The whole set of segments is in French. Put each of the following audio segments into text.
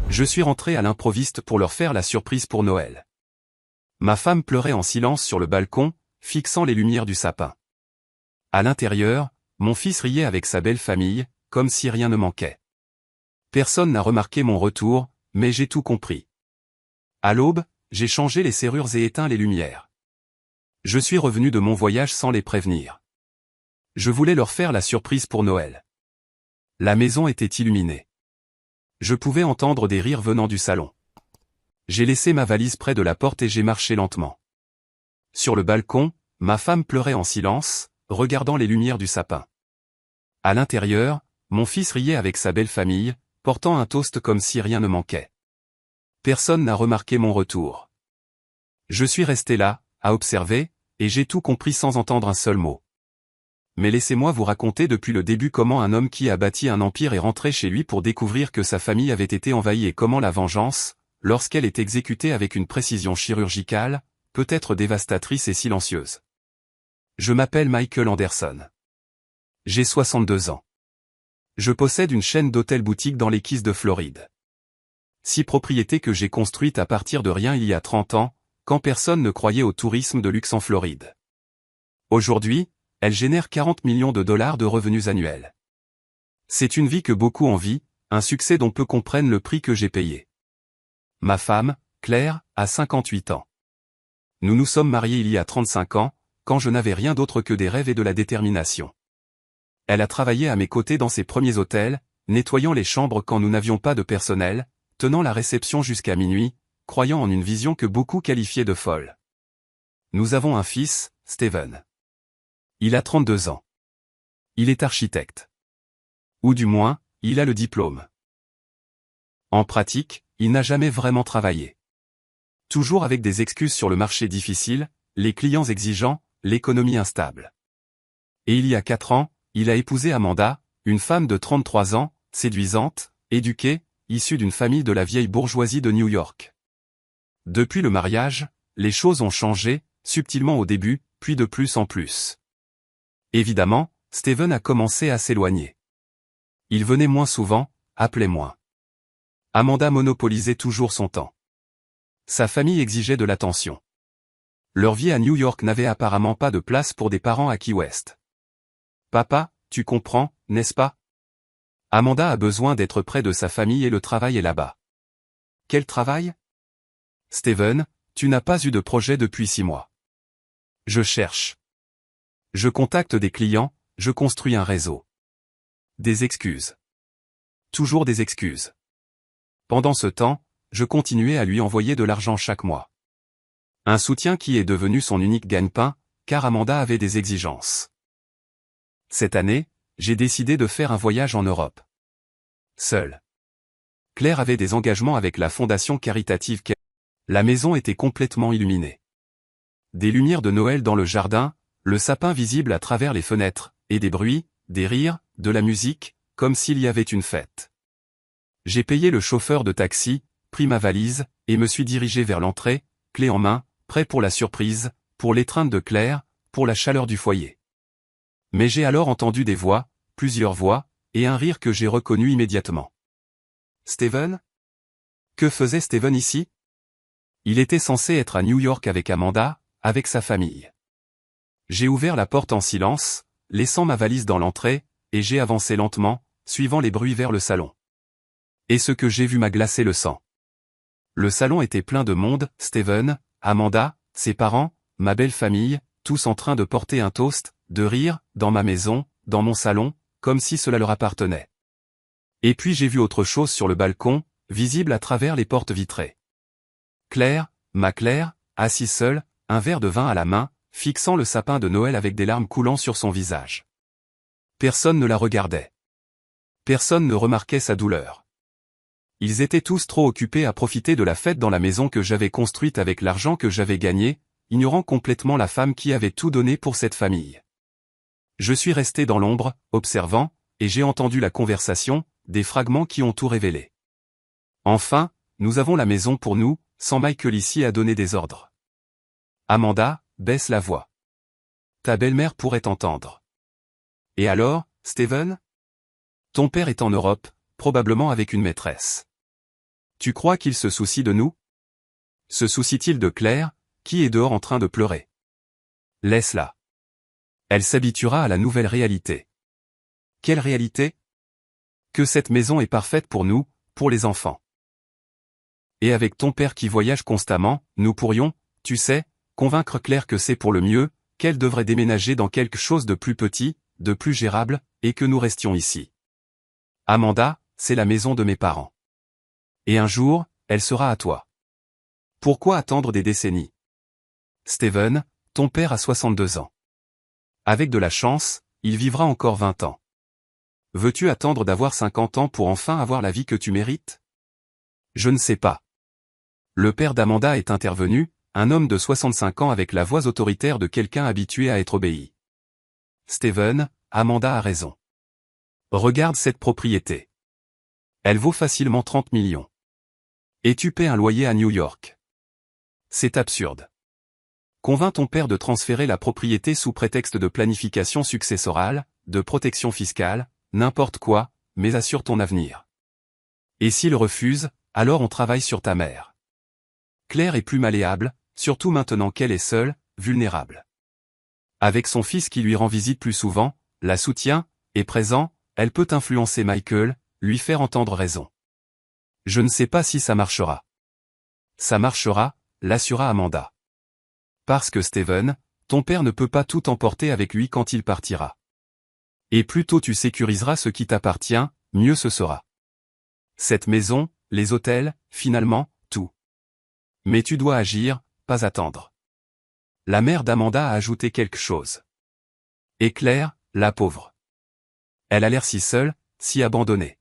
Je suis rentré à l'improviste pour leur faire la surprise pour Noël. Ma femme pleurait en silence sur le balcon, fixant les lumières du sapin. À l'intérieur, mon fils riait avec sa belle famille, comme si rien ne manquait. Personne n'a remarqué mon retour, mais j'ai tout compris. À l'aube, j'ai changé les serrures et éteint les lumières. Je suis revenu de mon voyage sans les prévenir. Je voulais leur faire la surprise pour Noël. La maison était illuminée. Je pouvais entendre des rires venant du salon. J'ai laissé ma valise près de la porte et j'ai marché lentement. Sur le balcon, ma femme pleurait en silence, regardant les lumières du sapin. À l'intérieur, mon fils riait avec sa belle famille, portant un toast comme si rien ne manquait. Personne n'a remarqué mon retour. Je suis resté là, à observer, et j'ai tout compris sans entendre un seul mot. Mais laissez-moi vous raconter depuis le début comment un homme qui a bâti un empire est rentré chez lui pour découvrir que sa famille avait été envahie et comment la vengeance, lorsqu'elle est exécutée avec une précision chirurgicale, peut être dévastatrice et silencieuse. Je m'appelle Michael Anderson. J'ai 62 ans. Je possède une chaîne d'hôtels-boutiques dans les Keys de Floride. 6 propriétés que j'ai construites à partir de rien il y a 30 ans, quand personne ne croyait au tourisme de luxe en Floride. Aujourd'hui, elles génèrent 40 millions de dollars de revenus annuels. C'est une vie que beaucoup envient, un succès dont peu comprennent le prix que j'ai payé. Ma femme, Claire, a 58 ans. Nous nous sommes mariés il y a 35 ans, quand je n'avais rien d'autre que des rêves et de la détermination. Elle a travaillé à mes côtés dans ses premiers hôtels, nettoyant les chambres quand nous n'avions pas de personnel, tenant la réception jusqu'à minuit, croyant en une vision que beaucoup qualifiaient de folle. Nous avons un fils, Steven. Il a 32 ans. Il est architecte. Ou du moins, il a le diplôme. En pratique, il n'a jamais vraiment travaillé. Toujours avec des excuses sur le marché difficile, les clients exigeants, l'économie instable. Et il y a 4 ans, il a épousé Amanda, une femme de 33 ans, séduisante, éduquée, issue d'une famille de la vieille bourgeoisie de New York. Depuis le mariage, les choses ont changé, subtilement au début, puis de plus en plus. Évidemment, Steven a commencé à s'éloigner. Il venait moins souvent, appelait moins. Amanda monopolisait toujours son temps. Sa famille exigeait de l'attention. Leur vie à New York n'avait apparemment pas de place pour des parents à Key West. Papa, tu comprends, n'est-ce pas? Amanda a besoin d'être près de sa famille et le travail est là-bas. Quel travail? Steven, tu n'as pas eu de projet depuis 6 mois. Je cherche. Je contacte des clients, je construis un réseau. Des excuses. Toujours des excuses. Pendant ce temps, je continuais à lui envoyer de l'argent chaque mois. Un soutien qui est devenu son unique gagne-pain, car Amanda avait des exigences. Cette année, j'ai décidé de faire un voyage en Europe. Seul. Claire avait des engagements avec la fondation caritative. La maison était complètement illuminée. Des lumières de Noël dans le jardin, le sapin visible à travers les fenêtres, et des bruits, des rires, de la musique, comme s'il y avait une fête. J'ai payé le chauffeur de taxi, pris ma valise, et me suis dirigé vers l'entrée, clé en main, prêt pour la surprise, pour l'étreinte de Claire, pour la chaleur du foyer. Mais j'ai alors entendu des voix, plusieurs voix, et un rire que j'ai reconnu immédiatement. Steven? Que faisait Steven ici? Il était censé être à New York avec Amanda, avec sa famille. J'ai ouvert la porte en silence, laissant ma valise dans l'entrée, et j'ai avancé lentement, suivant les bruits vers le salon. Et ce que j'ai vu m'a glacé le sang. Le salon était plein de monde, Steven, Amanda, ses parents, ma belle famille, tous en train de porter un toast, de rire, dans ma maison, dans mon salon, comme si cela leur appartenait. Et puis j'ai vu autre chose sur le balcon, visible à travers les portes vitrées. Claire, ma Claire, assise seule, un verre de vin à la main, fixant le sapin de Noël avec des larmes coulant sur son visage. Personne ne la regardait. Personne ne remarquait sa douleur. Ils étaient tous trop occupés à profiter de la fête dans la maison que j'avais construite avec l'argent que j'avais gagné, ignorant complètement la femme qui avait tout donné pour cette famille. Je suis resté dans l'ombre, observant, et j'ai entendu la conversation, des fragments qui ont tout révélé. Enfin, nous avons la maison pour nous, sans Michael ici à donner des ordres. Amanda, baisse la voix. Ta belle-mère pourrait t'entendre. Et alors, Steven? Ton père est en Europe, probablement avec une maîtresse. Tu crois qu'il se soucie de nous? Se soucie-t-il de Claire, qui est dehors en train de pleurer? Laisse-la. Elle s'habituera à la nouvelle réalité. Quelle réalité? Que cette maison est parfaite pour nous, pour les enfants. Et avec ton père qui voyage constamment, nous pourrions, tu sais, convaincre Claire que c'est pour le mieux, qu'elle devrait déménager dans quelque chose de plus petit, de plus gérable, et que nous restions ici. Amanda, c'est la maison de mes parents. Et un jour, elle sera à toi. Pourquoi attendre des décennies? Steven, ton père a 62 ans. Avec de la chance, il vivra encore 20 ans. Veux-tu attendre d'avoir 50 ans pour enfin avoir la vie que tu mérites? Je ne sais pas. Le père d'Amanda est intervenu, un homme de 65 ans avec la voix autoritaire de quelqu'un habitué à être obéi. Steven, Amanda a raison. Regarde cette propriété. Elle vaut facilement 30 millions. Et tu paies un loyer à New York. C'est absurde. Convainc ton père de transférer la propriété sous prétexte de planification successorale, de protection fiscale, n'importe quoi, mais assure ton avenir. Et s'il refuse, alors on travaille sur ta mère. Claire est plus malléable, surtout maintenant qu'elle est seule, vulnérable. Avec son fils qui lui rend visite plus souvent, la soutient, est présent, elle peut influencer Michael, lui faire entendre raison. Je ne sais pas si ça marchera. Ça marchera, l'assura Amanda. Parce que Steven, ton père ne peut pas tout emporter avec lui quand il partira. Et plus tôt tu sécuriseras ce qui t'appartient, mieux ce sera. Cette maison, les hôtels, finalement, tout. Mais tu dois agir, pas attendre. La mère d'Amanda a ajouté quelque chose. Et Claire, la pauvre. Elle a l'air si seule, si abandonnée.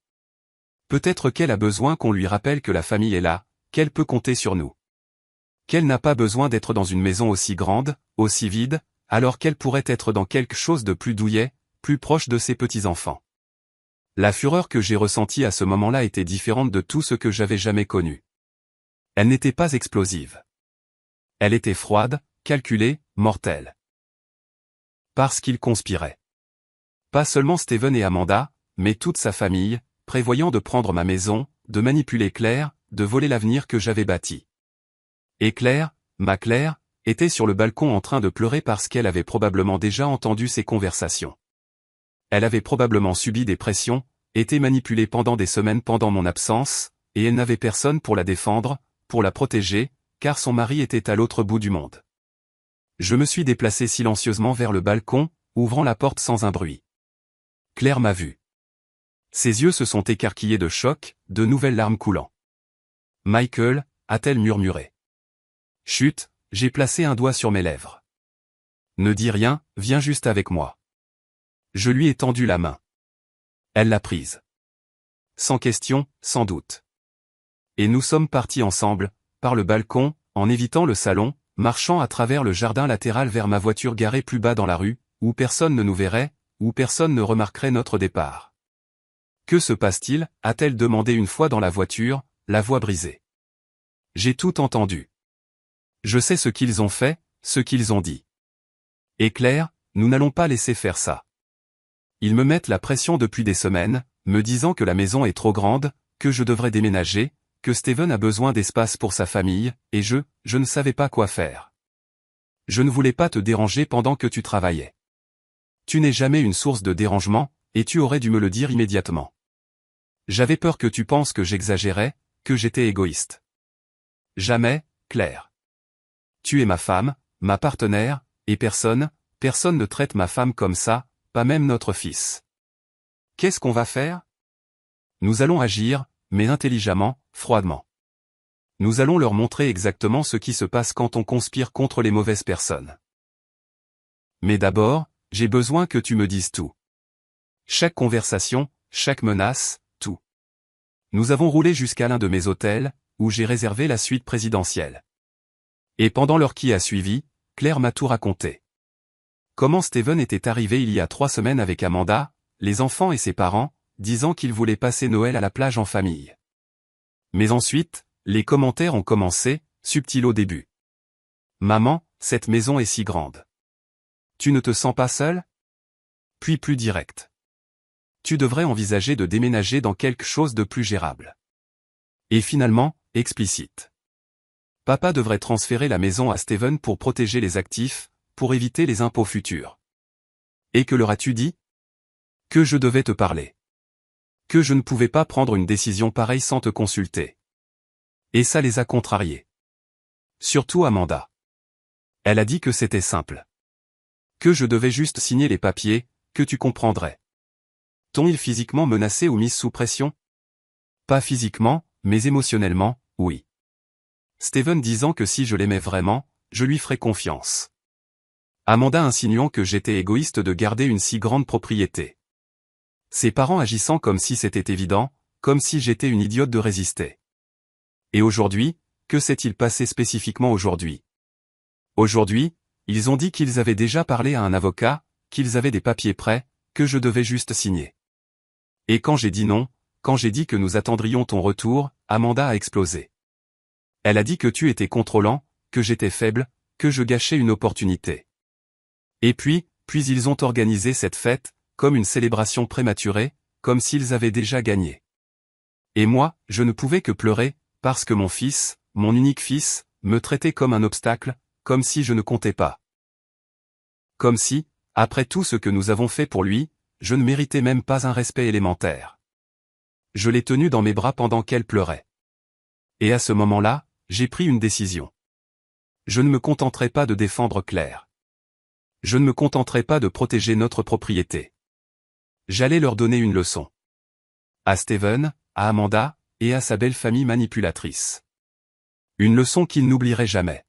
Peut-être qu'elle a besoin qu'on lui rappelle que la famille est là, qu'elle peut compter sur nous. Qu'elle n'a pas besoin d'être dans une maison aussi grande, aussi vide, alors qu'elle pourrait être dans quelque chose de plus douillet, plus proche de ses petits-enfants. La fureur que j'ai ressentie à ce moment-là était différente de tout ce que j'avais jamais connu. Elle n'était pas explosive. Elle était froide, calculée, mortelle. Parce qu'ils conspiraient. Pas seulement Steven et Amanda, mais toute sa famille, prévoyant de prendre ma maison, de manipuler Claire, de voler l'avenir que j'avais bâti. Et Claire, ma Claire, était sur le balcon en train de pleurer parce qu'elle avait probablement déjà entendu ces conversations. Elle avait probablement subi des pressions, été manipulée pendant des semaines pendant mon absence, et elle n'avait personne pour la défendre, pour la protéger, car son mari était à l'autre bout du monde. Je me suis déplacé silencieusement vers le balcon, ouvrant la porte sans un bruit. Claire m'a vu. Ses yeux se sont écarquillés de choc, de nouvelles larmes coulant. Michael, a-t-elle murmuré. Chut, j'ai placé un doigt sur mes lèvres. Ne dis rien, viens juste avec moi. Je lui ai tendu la main. Elle l'a prise. Sans question, sans doute. Et nous sommes partis ensemble, par le balcon, en évitant le salon, marchant à travers le jardin latéral vers ma voiture garée plus bas dans la rue, où personne ne nous verrait, où personne ne remarquerait notre départ. Que se passe-t-il? A-t-elle demandé une fois dans la voiture, la voix brisée. J'ai tout entendu. Je sais ce qu'ils ont fait, ce qu'ils ont dit. Et Claire, nous n'allons pas laisser faire ça. Ils me mettent la pression depuis des semaines, me disant que la maison est trop grande, que je devrais déménager, que Steven a besoin d'espace pour sa famille, et je ne savais pas quoi faire. Je ne voulais pas te déranger pendant que tu travaillais. Tu n'es jamais une source de dérangement, et tu aurais dû me le dire immédiatement. J'avais peur que tu penses que j'exagérais, que j'étais égoïste. Jamais, Claire. Tu es ma femme, ma partenaire, et personne ne traite ma femme comme ça, pas même notre fils. Qu'est-ce qu'on va faire? Nous allons agir, mais intelligemment, froidement. Nous allons leur montrer exactement ce qui se passe quand on conspire contre les mauvaises personnes. Mais d'abord, j'ai besoin que tu me dises tout. Chaque conversation, chaque menace, tout. Nous avons roulé jusqu'à l'un de mes hôtels, où j'ai réservé la suite présidentielle. Et pendant l'heure qui a suivi, Claire m'a tout raconté. Comment Steven était arrivé il y a 3 semaines avec Amanda, les enfants et ses parents, disant qu'il voulait passer Noël à la plage en famille. Mais ensuite, les commentaires ont commencé, subtils au début. Maman, cette maison est si grande. Tu ne te sens pas seule? Puis plus direct. Tu devrais envisager de déménager dans quelque chose de plus gérable. Et finalement, explicite. Papa devrait transférer la maison à Steven pour protéger les actifs, pour éviter les impôts futurs. Et que leur as-tu dit? Que je devais te parler. Que je ne pouvais pas prendre une décision pareille sans te consulter. Et ça les a contrariés. Surtout Amanda. Elle a dit que c'était simple. Que je devais juste signer les papiers, que tu comprendrais. T'ont-ils physiquement menacé ou mise sous pression? Pas physiquement, mais émotionnellement, oui. Steven disant que si je l'aimais vraiment, je lui ferais confiance. Amanda insinuant que j'étais égoïste de garder une si grande propriété. Ses parents agissant comme si c'était évident, comme si j'étais une idiote de résister. Et aujourd'hui, que s'est-il passé spécifiquement aujourd'hui? Aujourd'hui, ils ont dit qu'ils avaient déjà parlé à un avocat, qu'ils avaient des papiers prêts, que je devais juste signer. Et quand j'ai dit non, quand j'ai dit que nous attendrions ton retour, Amanda a explosé. Elle a dit que tu étais contrôlant, que j'étais faible, que je gâchais une opportunité. Et puis ils ont organisé cette fête, comme une célébration prématurée, comme s'ils avaient déjà gagné. Et moi, je ne pouvais que pleurer, parce que mon fils, mon unique fils, me traitait comme un obstacle, comme si je ne comptais pas. Comme si, après tout ce que nous avons fait pour lui, je ne méritais même pas un respect élémentaire. Je l'ai tenue dans mes bras pendant qu'elle pleurait. Et à ce moment-là, j'ai pris une décision. Je ne me contenterai pas de défendre Claire. Je ne me contenterai pas de protéger notre propriété. J'allais leur donner une leçon. À Steven, à Amanda, et à sa belle famille manipulatrice. Une leçon qu'ils n'oublieraient jamais.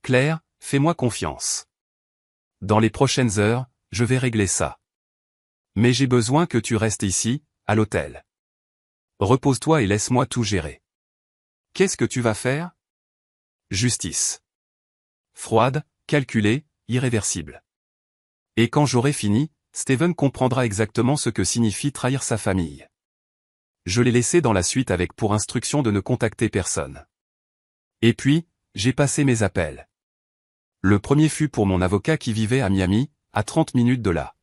Claire, fais-moi confiance. Dans les prochaines heures, je vais régler ça. Mais j'ai besoin que tu restes ici, à l'hôtel. Repose-toi et laisse-moi tout gérer. Qu'est-ce que tu vas faire? Justice. Froide, calculée, irréversible. Et quand j'aurai fini, Steven comprendra exactement ce que signifie trahir sa famille. Je l'ai laissé dans la suite avec pour instruction de ne contacter personne. Et puis, j'ai passé mes appels. Le premier fut pour mon avocat qui vivait à Miami, à 30 minutes de là.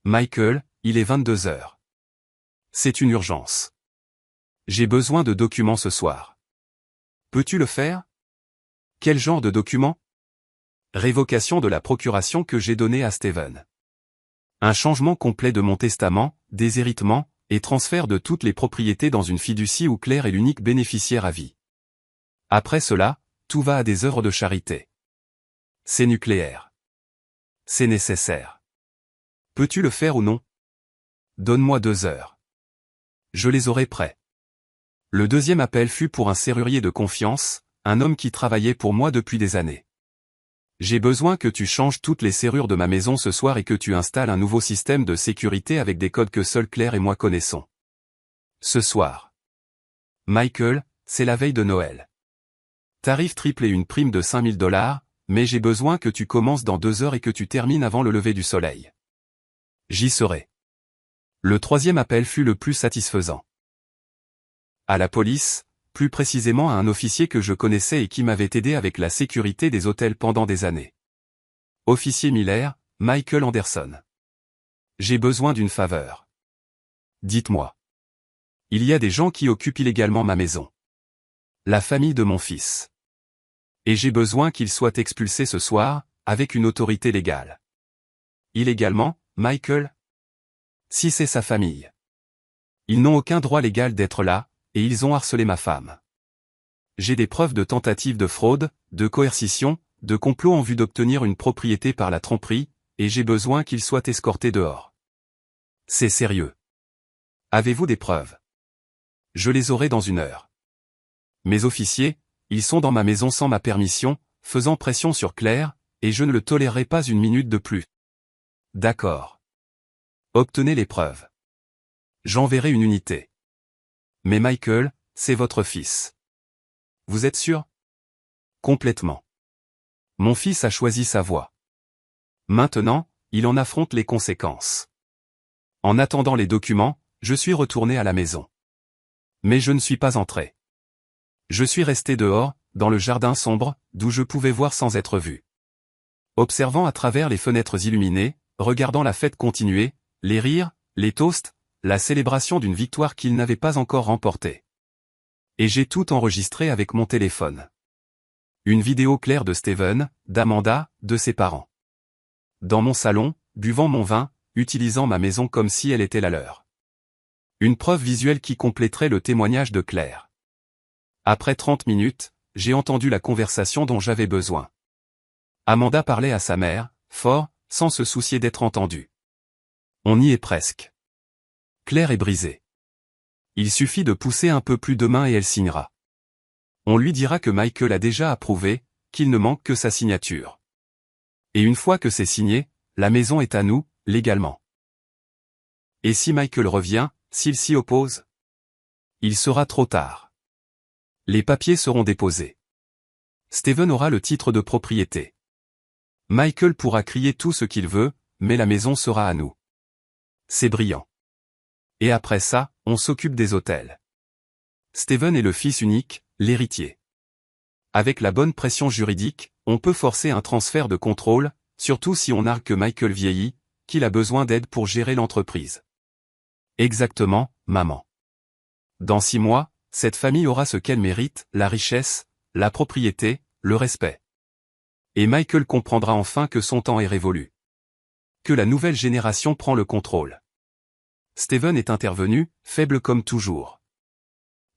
Michael, il est 22 heures. C'est une urgence. J'ai besoin de documents ce soir. Peux-tu le faire? Quel genre de documents? Révocation de la procuration que j'ai donnée à Steven. Un changement complet de mon testament, déshéritement, et transfert de toutes les propriétés dans une fiducie où Claire est l'unique bénéficiaire à vie. Après cela, tout va à des œuvres de charité. C'est nucléaire. C'est nécessaire. Peux-tu le faire ou non? Donne-moi 2 heures. Je les aurai prêts. Le deuxième appel fut pour un serrurier de confiance, un homme qui travaillait pour moi depuis des années. J'ai besoin que tu changes toutes les serrures de ma maison ce soir et que tu installes un nouveau système de sécurité avec des codes que seul Claire et moi connaissons. Ce soir. Michael, c'est la veille de Noël. Tarif triple et une prime de $5000, mais j'ai besoin que tu commences dans 2 heures et que tu termines avant le lever du soleil. J'y serai. Le troisième appel fut le plus satisfaisant. À la police, plus précisément à un officier que je connaissais et qui m'avait aidé avec la sécurité des hôtels pendant des années. Officier Miller, Michael Anderson. J'ai besoin d'une faveur. Dites-moi. Il y a des gens qui occupent illégalement ma maison. La famille de mon fils. Et j'ai besoin qu'ils soient expulsés ce soir, avec une autorité légale. Illégalement, Michael? Si c'est sa famille. Ils n'ont aucun droit légal d'être là, et ils ont harcelé ma femme. J'ai des preuves de tentatives de fraude, de coercition, de complot en vue d'obtenir une propriété par la tromperie, et j'ai besoin qu'ils soient escortés dehors. C'est sérieux. Avez-vous des preuves? Je les aurai dans 1 heure. Mes officiers, ils sont dans ma maison sans ma permission, faisant pression sur Claire, et je ne le tolérerai pas une minute de plus. D'accord. Obtenez les preuves. J'enverrai une unité. Mais Michael, c'est votre fils. Vous êtes sûr? Complètement. Mon fils a choisi sa voie. Maintenant, il en affronte les conséquences. En attendant les documents, je suis retourné à la maison. Mais je ne suis pas entré. Je suis resté dehors, dans le jardin sombre, d'où je pouvais voir sans être vu. Observant à travers les fenêtres illuminées, regardant la fête continuer, les rires, les toasts, la célébration d'une victoire qu'il n'avait pas encore remportée. Et j'ai tout enregistré avec mon téléphone. Une vidéo claire de Steven, d'Amanda, de ses parents. Dans mon salon, buvant mon vin, utilisant ma maison comme si elle était la leur. Une preuve visuelle qui compléterait le témoignage de Claire. Après 30 minutes, j'ai entendu la conversation dont j'avais besoin. Amanda parlait à sa mère, fort, sans se soucier d'être entendue. On y est presque. Claire est brisée. Il suffit de pousser un peu plus demain et elle signera. On lui dira que Michael a déjà approuvé, qu'il ne manque que sa signature. Et une fois que c'est signé, la maison est à nous, légalement. Et si Michael revient, s'il s'y oppose? Il sera trop tard. Les papiers seront déposés. Steven aura le titre de propriété. Michael pourra crier tout ce qu'il veut, mais la maison sera à nous. C'est brillant. Et après ça, on s'occupe des hôtels. Steven est le fils unique, l'héritier. Avec la bonne pression juridique, on peut forcer un transfert de contrôle, surtout si on argue que Michael vieillit, qu'il a besoin d'aide pour gérer l'entreprise. Exactement, maman. Dans 6 mois, cette famille aura ce qu'elle mérite, la richesse, la propriété, le respect. Et Michael comprendra enfin que son temps est révolu. Que la nouvelle génération prend le contrôle. Steven est intervenu, faible comme toujours.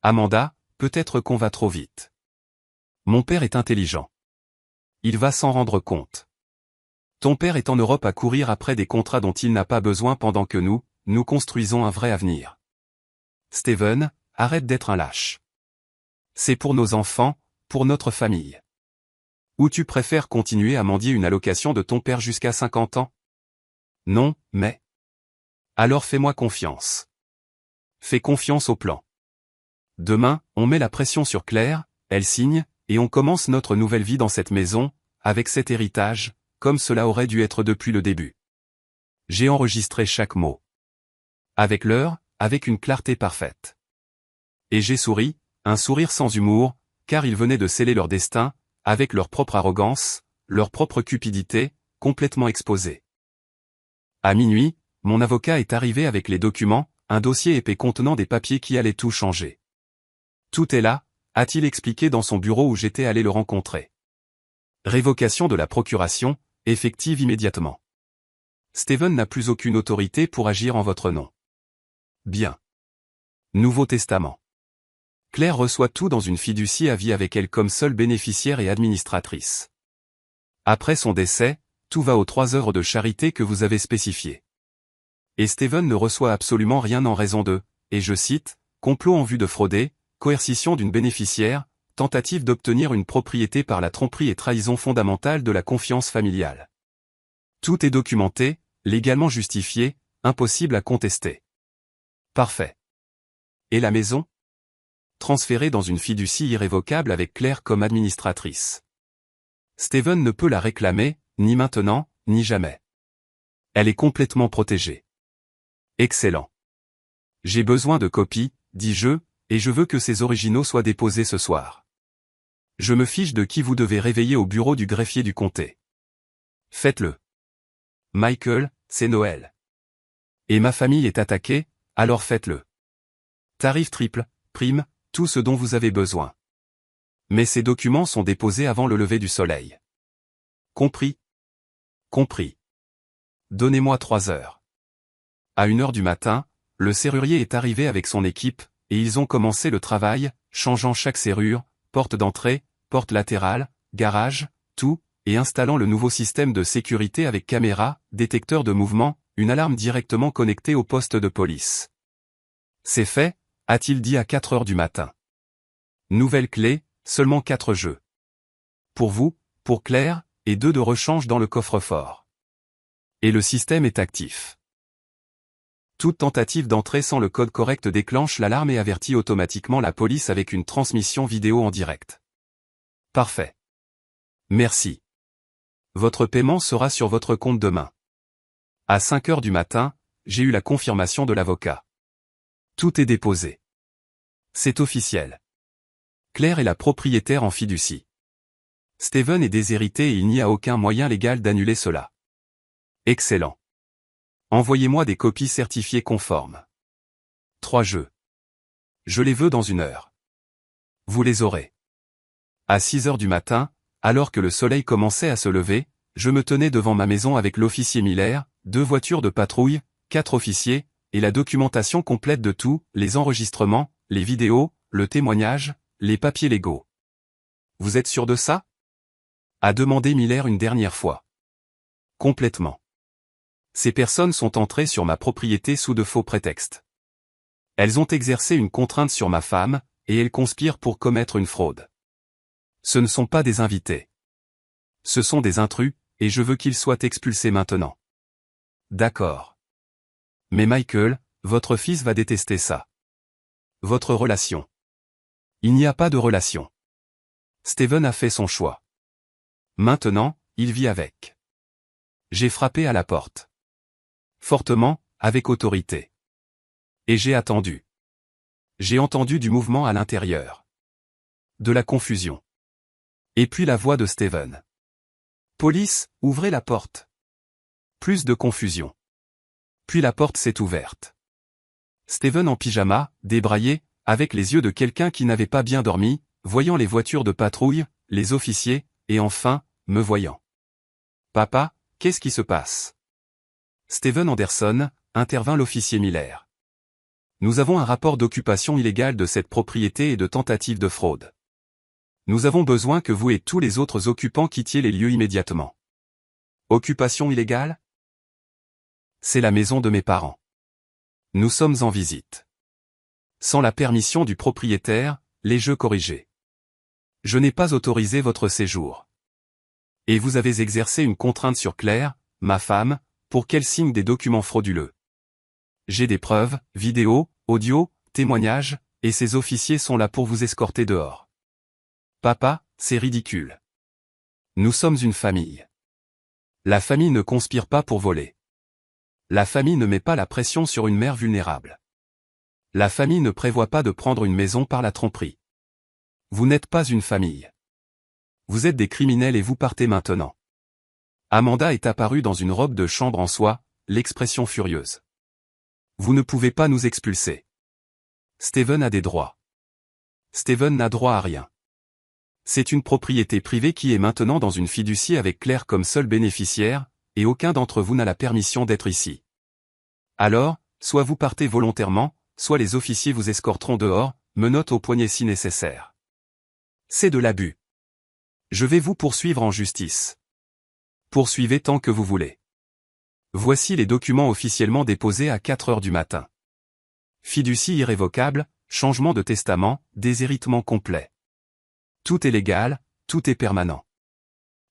Amanda, peut-être qu'on va trop vite. Mon père est intelligent. Il va s'en rendre compte. Ton père est en Europe à courir après des contrats dont il n'a pas besoin pendant que nous construisons un vrai avenir. Steven, arrête d'être un lâche. C'est pour nos enfants, pour notre famille. Ou tu préfères continuer à mendier une allocation de ton père jusqu'à 50 ans? Non, mais... Alors fais-moi confiance. Fais confiance au plan. Demain, on met la pression sur Claire, elle signe, et on commence notre nouvelle vie dans cette maison, avec cet héritage, comme cela aurait dû être depuis le début. J'ai enregistré chaque mot. Avec l'heure, avec une clarté parfaite. Et j'ai souri, un sourire sans humour, car ils venaient de sceller leur destin, avec leur propre arrogance, leur propre cupidité, complètement exposée. À minuit, mon avocat est arrivé avec les documents, un dossier épais contenant des papiers qui allaient tout changer. Tout est là, a-t-il expliqué dans son bureau où j'étais allé le rencontrer. Révocation de la procuration, effective immédiatement. Steven n'a plus aucune autorité pour agir en votre nom. Bien. Nouveau Testament. Claire reçoit tout dans une fiducie à vie avec elle comme seule bénéficiaire et administratrice. Après son décès, tout va aux 3 œuvres de charité que vous avez spécifiées. Et Steven ne reçoit absolument rien en raison de, et je cite, complot en vue de frauder, coercition d'une bénéficiaire, tentative d'obtenir une propriété par la tromperie et trahison fondamentale de la confiance familiale. Tout est documenté, légalement justifié, impossible à contester. Parfait. Et la maison? Transférée dans une fiducie irrévocable avec Claire comme administratrice. Steven ne peut la réclamer, ni maintenant, ni jamais. Elle est complètement protégée. Excellent. J'ai besoin de copies, dis-je, et je veux que ces originaux soient déposés ce soir. Je me fiche de qui vous devez réveiller au bureau du greffier du comté. Faites-le. Michael, c'est Noël. Et ma famille est attaquée, alors faites-le. Tarif triple, prime, tout ce dont vous avez besoin. Mais ces documents sont déposés avant le lever du soleil. Compris? Compris. Donnez-moi 3 heures. À 1 heure du matin, le serrurier est arrivé avec son équipe, et ils ont commencé le travail, changeant chaque serrure, porte d'entrée, porte latérale, garage, tout, et installant le nouveau système de sécurité avec caméra, détecteur de mouvement, une alarme directement connectée au poste de police. C'est fait, a-t-il dit à 4 heures du matin. Nouvelle clé, seulement 4 jeux. Pour vous, pour Claire, et 2 de rechange dans le coffre-fort. Et le système est actif. Toute tentative d'entrée sans le code correct déclenche l'alarme et avertit automatiquement la police avec une transmission vidéo en direct. Parfait. Merci. Votre paiement sera sur votre compte demain. À 5 heures du matin, j'ai eu la confirmation de l'avocat. Tout est déposé. C'est officiel. Claire est la propriétaire en fiducie. Steven est déshérité et il n'y a aucun moyen légal d'annuler cela. Excellent. Envoyez-moi des copies certifiées conformes. 3 jeux. Je les veux dans 1 heure. Vous les aurez. À 6 heures du matin, alors que le soleil commençait à se lever, je me tenais devant ma maison avec l'officier Miller, 2 voitures de patrouille, 4 officiers, et la documentation complète de tout, les enregistrements, les vidéos, le témoignage, les papiers légaux. Vous êtes sûr de ça? A demandé Miller une dernière fois. Complètement. Ces personnes sont entrées sur ma propriété sous de faux prétextes. Elles ont exercé une contrainte sur ma femme, et elles conspirent pour commettre une fraude. Ce ne sont pas des invités. Ce sont des intrus, et je veux qu'ils soient expulsés maintenant. D'accord. Mais Michael, votre fils va détester ça. Votre relation. Il n'y a pas de relation. Steven a fait son choix. Maintenant, il vit avec. J'ai frappé à la porte. Fortement, avec autorité. Et j'ai attendu. J'ai entendu du mouvement à l'intérieur. De la confusion. Et puis la voix de Steven. Police, ouvrez la porte. Plus de confusion. Puis la porte s'est ouverte. Steven en pyjama, débraillé, avec les yeux de quelqu'un qui n'avait pas bien dormi, voyant les voitures de patrouille, les officiers, et enfin, me voyant. Papa, qu'est-ce qui se passe? Steven Anderson, intervint l'officier Miller. Nous avons un rapport d'occupation illégale de cette propriété et de tentative de fraude. Nous avons besoin que vous et tous les autres occupants quittiez les lieux immédiatement. Occupation illégale? C'est la maison de mes parents. Nous sommes en visite. Sans la permission du propriétaire, les jeux corrigés. Je n'ai pas autorisé votre séjour. Et vous avez exercé une contrainte sur Claire, ma femme, pour qu'elle signe des documents frauduleux. J'ai des preuves, vidéos, audio, témoignages, et ces officiers sont là pour vous escorter dehors. Papa, c'est ridicule. Nous sommes une famille. La famille ne conspire pas pour voler. La famille ne met pas la pression sur une mère vulnérable. La famille ne prévoit pas de prendre une maison par la tromperie. Vous n'êtes pas une famille. Vous êtes des criminels et vous partez maintenant. Amanda est apparue dans une robe de chambre en soie, l'expression furieuse. Vous ne pouvez pas nous expulser. Steven a des droits. Steven n'a droit à rien. C'est une propriété privée qui est maintenant dans une fiducie avec Claire comme seul bénéficiaire, et aucun d'entre vous n'a la permission d'être ici. Alors, soit vous partez volontairement, soit les officiers vous escorteront dehors, menottes au poignet si nécessaire. C'est de l'abus. Je vais vous poursuivre en justice. Poursuivez tant que vous voulez. Voici les documents officiellement déposés à 4 heures du matin. Fiducie irrévocable, changement de testament, déshéritement complet. Tout est légal, tout est permanent.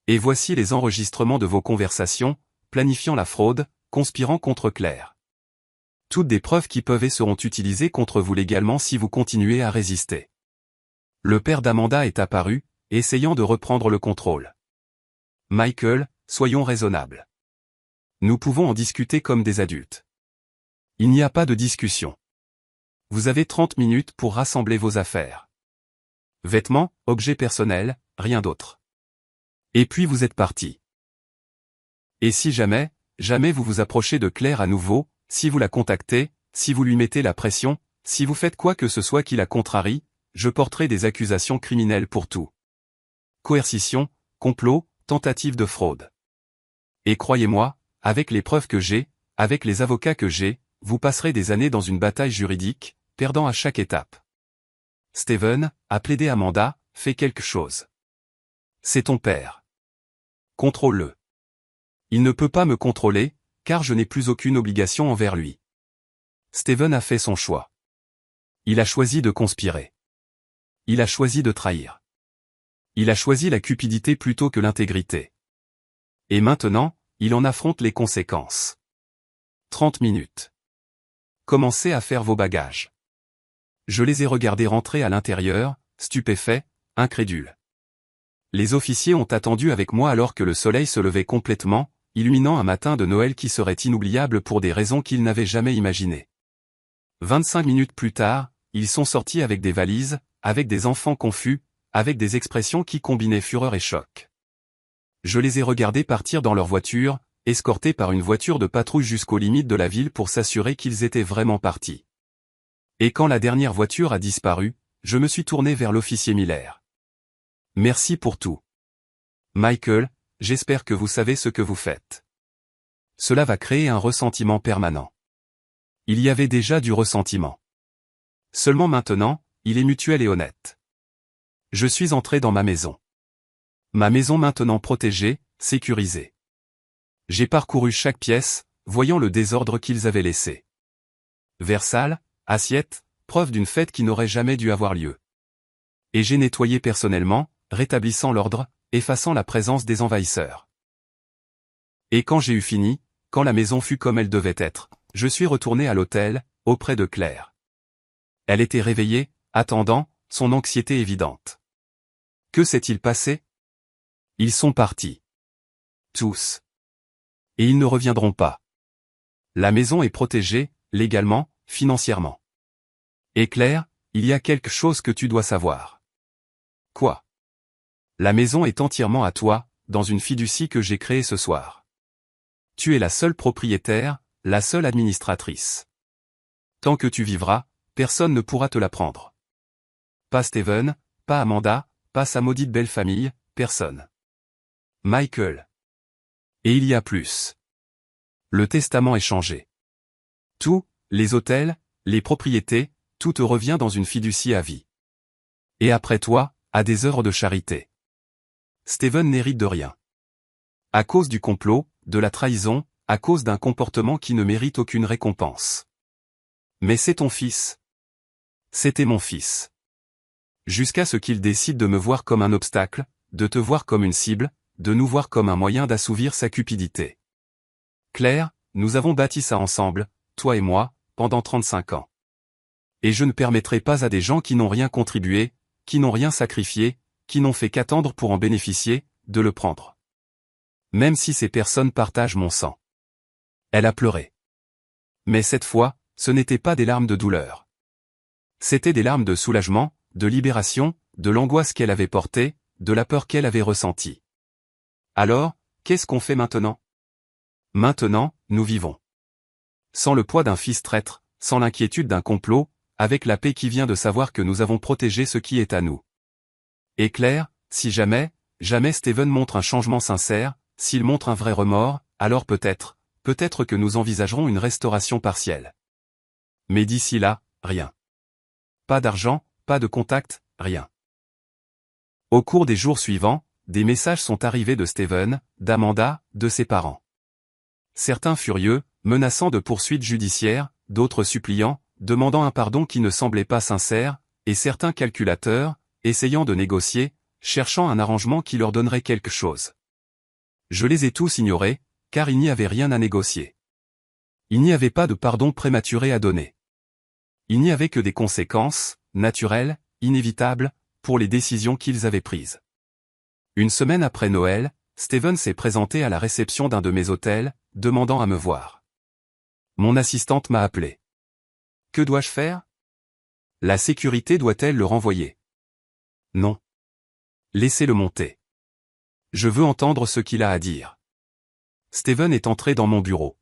Et voici les enregistrements de vos conversations, planifiant la fraude, conspirant contre Claire. Toutes des preuves qui peuvent et seront utilisées contre vous légalement si vous continuez à résister. Le père d'Amanda est apparu, essayant de reprendre le contrôle. Michael, soyons raisonnables. Nous pouvons en discuter comme des adultes. Il n'y a pas de discussion. Vous avez 30 minutes pour rassembler vos affaires. Vêtements, objets personnels, rien d'autre. Et puis vous êtes parti. Et si jamais vous vous approchez de Claire à nouveau, si vous la contactez, si vous lui mettez la pression, si vous faites quoi que ce soit qui la contrarie, je porterai des accusations criminelles pour tout. Coercition, complot, tentative de fraude. Et croyez-moi, avec les preuves que j'ai, avec les avocats que j'ai, vous passerez des années dans une bataille juridique, perdant à chaque étape. Steven, a plaidé Amanda, fais quelque chose. C'est ton père. Contrôle-le. Il ne peut pas me contrôler, car je n'ai plus aucune obligation envers lui. Steven a fait son choix. Il a choisi de conspirer. Il a choisi de trahir. Il a choisi la cupidité plutôt que l'intégrité. Et maintenant, il en affronte les conséquences. 30 minutes. Commencez à faire vos bagages. Je les ai regardés rentrer à l'intérieur, stupéfaits, incrédules. Les officiers ont attendu avec moi alors que le soleil se levait complètement, illuminant un matin de Noël qui serait inoubliable pour des raisons qu'ils n'avaient jamais imaginées. 25 minutes plus tard, ils sont sortis avec des valises, avec des enfants confus, avec des expressions qui combinaient fureur et choc. Je les ai regardés partir dans leur voiture, escortés par une voiture de patrouille jusqu'aux limites de la ville pour s'assurer qu'ils étaient vraiment partis. Et quand la dernière voiture a disparu, je me suis tourné vers l'officier Miller. Merci pour tout. Michael, j'espère que vous savez ce que vous faites. Cela va créer un ressentiment permanent. Il y avait déjà du ressentiment. Seulement maintenant, il est mutuel et honnête. Je suis entré dans ma maison. Ma maison maintenant protégée, sécurisée. J'ai parcouru chaque pièce, voyant le désordre qu'ils avaient laissé. Versailles, assiettes, preuve d'une fête qui n'aurait jamais dû avoir lieu. Et j'ai nettoyé personnellement, rétablissant l'ordre, effaçant la présence des envahisseurs. Et quand j'ai eu fini, quand la maison fut comme elle devait être, je suis retourné à l'hôtel, auprès de Claire. Elle était réveillée, attendant, son anxiété évidente. Que s'est-il passé? Ils sont partis. Tous. Et ils ne reviendront pas. La maison est protégée, légalement, financièrement. Et Claire, il y a quelque chose que tu dois savoir. Quoi? La maison est entièrement à toi, dans une fiducie que j'ai créée ce soir. Tu es la seule propriétaire, la seule administratrice. Tant que tu vivras, personne ne pourra te la prendre. Pas Steven, pas Amanda, pas sa maudite belle famille, personne. Michael. Et il y a plus. Le testament est changé. Tout, les hôtels, les propriétés, tout te revient dans une fiducie à vie. Et après toi, à des œuvres de charité. Steven n'hérite de rien. À cause du complot, de la trahison, à cause d'un comportement qui ne mérite aucune récompense. Mais c'est ton fils. C'était mon fils. Jusqu'à ce qu'il décide de me voir comme un obstacle, de te voir comme une cible, de nous voir comme un moyen d'assouvir sa cupidité. Claire, nous avons bâti ça ensemble, toi et moi, pendant 35 ans. Et je ne permettrai pas à des gens qui n'ont rien contribué, qui n'ont rien sacrifié, qui n'ont fait qu'attendre pour en bénéficier, de le prendre. Même si ces personnes partagent mon sang. Elle a pleuré. Mais cette fois, ce n'étaient pas des larmes de douleur. C'étaient des larmes de soulagement, de libération, de l'angoisse qu'elle avait portée, de la peur qu'elle avait ressentie. Alors, qu'est-ce qu'on fait maintenant? Maintenant, nous vivons. Sans le poids d'un fils traître, sans l'inquiétude d'un complot, avec la paix qui vient de savoir que nous avons protégé ce qui est à nous. Et Claire, si jamais Steven montre un changement sincère, s'il montre un vrai remords, alors peut-être que nous envisagerons une restauration partielle. Mais d'ici là, rien. Pas d'argent, pas de contact, rien. Au cours des jours suivants, des messages sont arrivés de Steven, d'Amanda, de ses parents. Certains furieux, menaçant de poursuites judiciaires, d'autres suppliants, demandant un pardon qui ne semblait pas sincère, et certains calculateurs, essayant de négocier, cherchant un arrangement qui leur donnerait quelque chose. Je les ai tous ignorés, car il n'y avait rien à négocier. Il n'y avait pas de pardon prématuré à donner. Il n'y avait que des conséquences, naturelles, inévitables, pour les décisions qu'ils avaient prises. Une semaine après Noël, Steven s'est présenté à la réception d'un de mes hôtels, demandant à me voir. Mon assistante m'a appelé. Que dois-je faire? La sécurité doit-elle le renvoyer? Non. Laissez-le monter. Je veux entendre ce qu'il a à dire. Steven est entré dans mon bureau.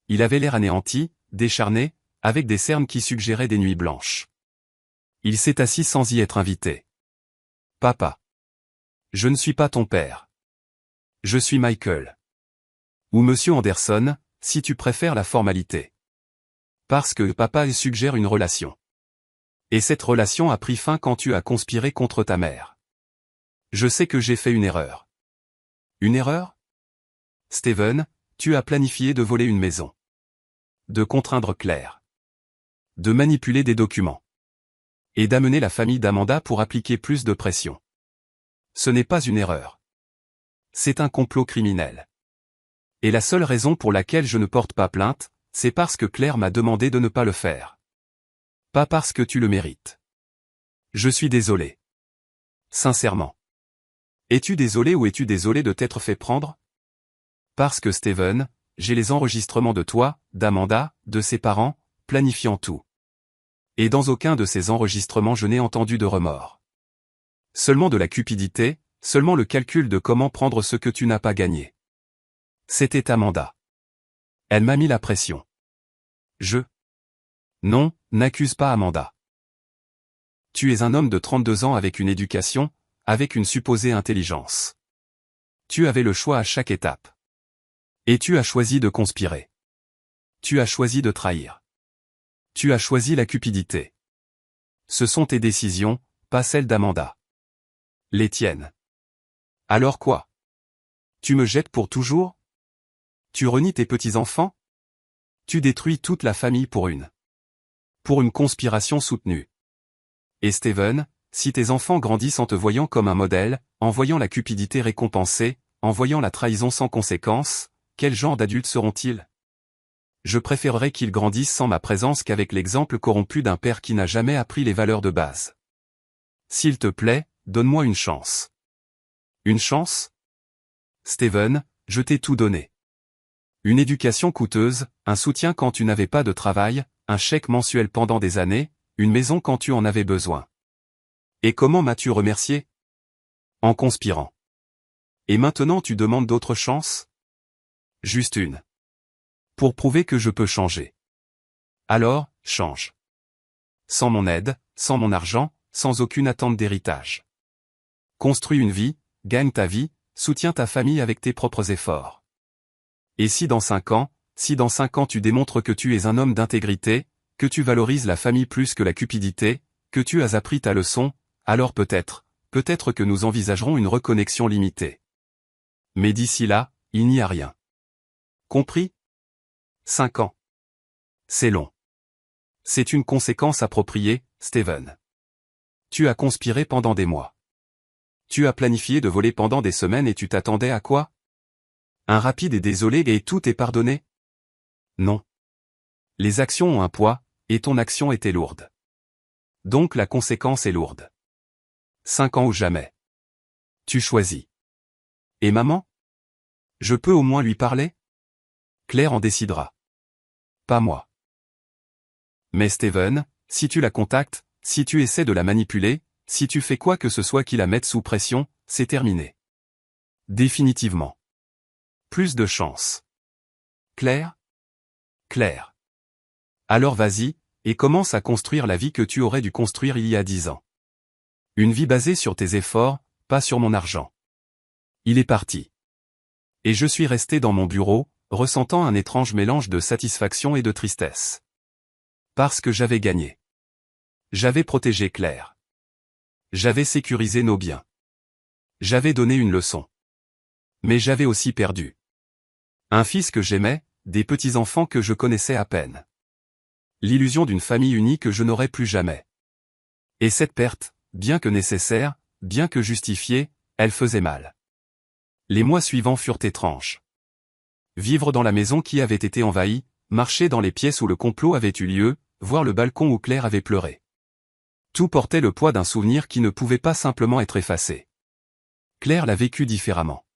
Il avait l'air anéanti, décharné, avec des cernes qui suggéraient des nuits blanches. Il s'est assis sans y être invité. Papa. Je ne suis pas ton père. Je suis Michael. Ou Monsieur Anderson, si tu préfères la formalité. Parce que papa suggère une relation. Et cette relation a pris fin quand tu as conspiré contre ta mère. Je sais que j'ai fait une erreur. Une erreur? Steven, tu as planifié de voler une maison. De contraindre Claire. De manipuler des documents. Et d'amener la famille d'Amanda pour appliquer plus de pression. Ce n'est pas une erreur. C'est un complot criminel. Et la seule raison pour laquelle je ne porte pas plainte, c'est parce que Claire m'a demandé de ne pas le faire. Pas parce que tu le mérites. Je suis désolé. Sincèrement. Es-tu désolé ou es-tu désolé de t'être fait prendre? Parce que Steven, j'ai les enregistrements de toi, d'Amanda, de ses parents, planifiant tout. Et dans aucun de ces enregistrements je n'ai entendu de remords. Seulement de la cupidité, seulement le calcul de comment prendre ce que tu n'as pas gagné. C'était Amanda. Elle m'a mis la pression. Non, n'accuse pas Amanda. Tu es un homme de 32 ans avec une éducation, avec une supposée intelligence. Tu avais le choix à chaque étape. Et tu as choisi de conspirer. Tu as choisi de trahir. Tu as choisi la cupidité. Ce sont tes décisions, pas celles d'Amanda. Les tiennes. Alors quoi? Tu me jettes pour toujours? Tu renies tes petits-enfants? Tu détruis toute la famille pour une conspiration soutenue. Et Steven, si tes enfants grandissent en te voyant comme un modèle, en voyant la cupidité récompensée, en voyant la trahison sans conséquence, quel genre d'adultes seront-ils? Je préférerais qu'ils grandissent sans ma présence qu'avec l'exemple corrompu d'un père qui n'a jamais appris les valeurs de base. S'il te plaît, donne-moi une chance. Une chance? Steven, je t'ai tout donné. Une éducation coûteuse, un soutien quand tu n'avais pas de travail, un chèque mensuel pendant des années, une maison quand tu en avais besoin. Et comment m'as-tu remercié? En conspirant. Et maintenant tu demandes d'autres chances? Juste une. Pour prouver que je peux changer. Alors, change. Sans mon aide, sans mon argent, sans aucune attente d'héritage. Construis une vie, gagne ta vie, soutiens ta famille avec tes propres efforts. Et si dans 5 ans tu démontres que tu es un homme d'intégrité, que tu valorises la famille plus que la cupidité, que tu as appris ta leçon, alors peut-être que nous envisagerons une reconnexion limitée. Mais d'ici là, il n'y a rien. Compris? 5 ans. C'est long. C'est une conséquence appropriée, Steven. Tu as conspiré pendant des mois. Tu as planifié de voler pendant des semaines et tu t'attendais à quoi? Un rapide et désolé et tout est pardonné? Non. Les actions ont un poids, et ton action était lourde. Donc la conséquence est lourde. 5 ans ou jamais. Tu choisis. Et maman? Je peux au moins lui parler? Claire en décidera. Pas moi. Mais Steven, si tu la contactes, si tu essaies de la manipuler, si tu fais quoi que ce soit qui la mette sous pression, c'est terminé. Définitivement. Plus de chance. Claire? Claire. Alors vas-y, et commence à construire la vie que tu aurais dû construire il y a 10 ans. Une vie basée sur tes efforts, pas sur mon argent. Il est parti. Et je suis resté dans mon bureau, ressentant un étrange mélange de satisfaction et de tristesse. Parce que j'avais gagné. J'avais protégé Claire. J'avais sécurisé nos biens. J'avais donné une leçon. Mais j'avais aussi perdu. Un fils que j'aimais, des petits-enfants que je connaissais à peine. L'illusion d'une famille unie que je n'aurai plus jamais. Et cette perte, bien que nécessaire, bien que justifiée, elle faisait mal. Les mois suivants furent étranges. Vivre dans la maison qui avait été envahie, marcher dans les pièces où le complot avait eu lieu, voir le balcon où Claire avait pleuré. Tout portait le poids d'un souvenir qui ne pouvait pas simplement être effacé. Claire l'a vécu différemment.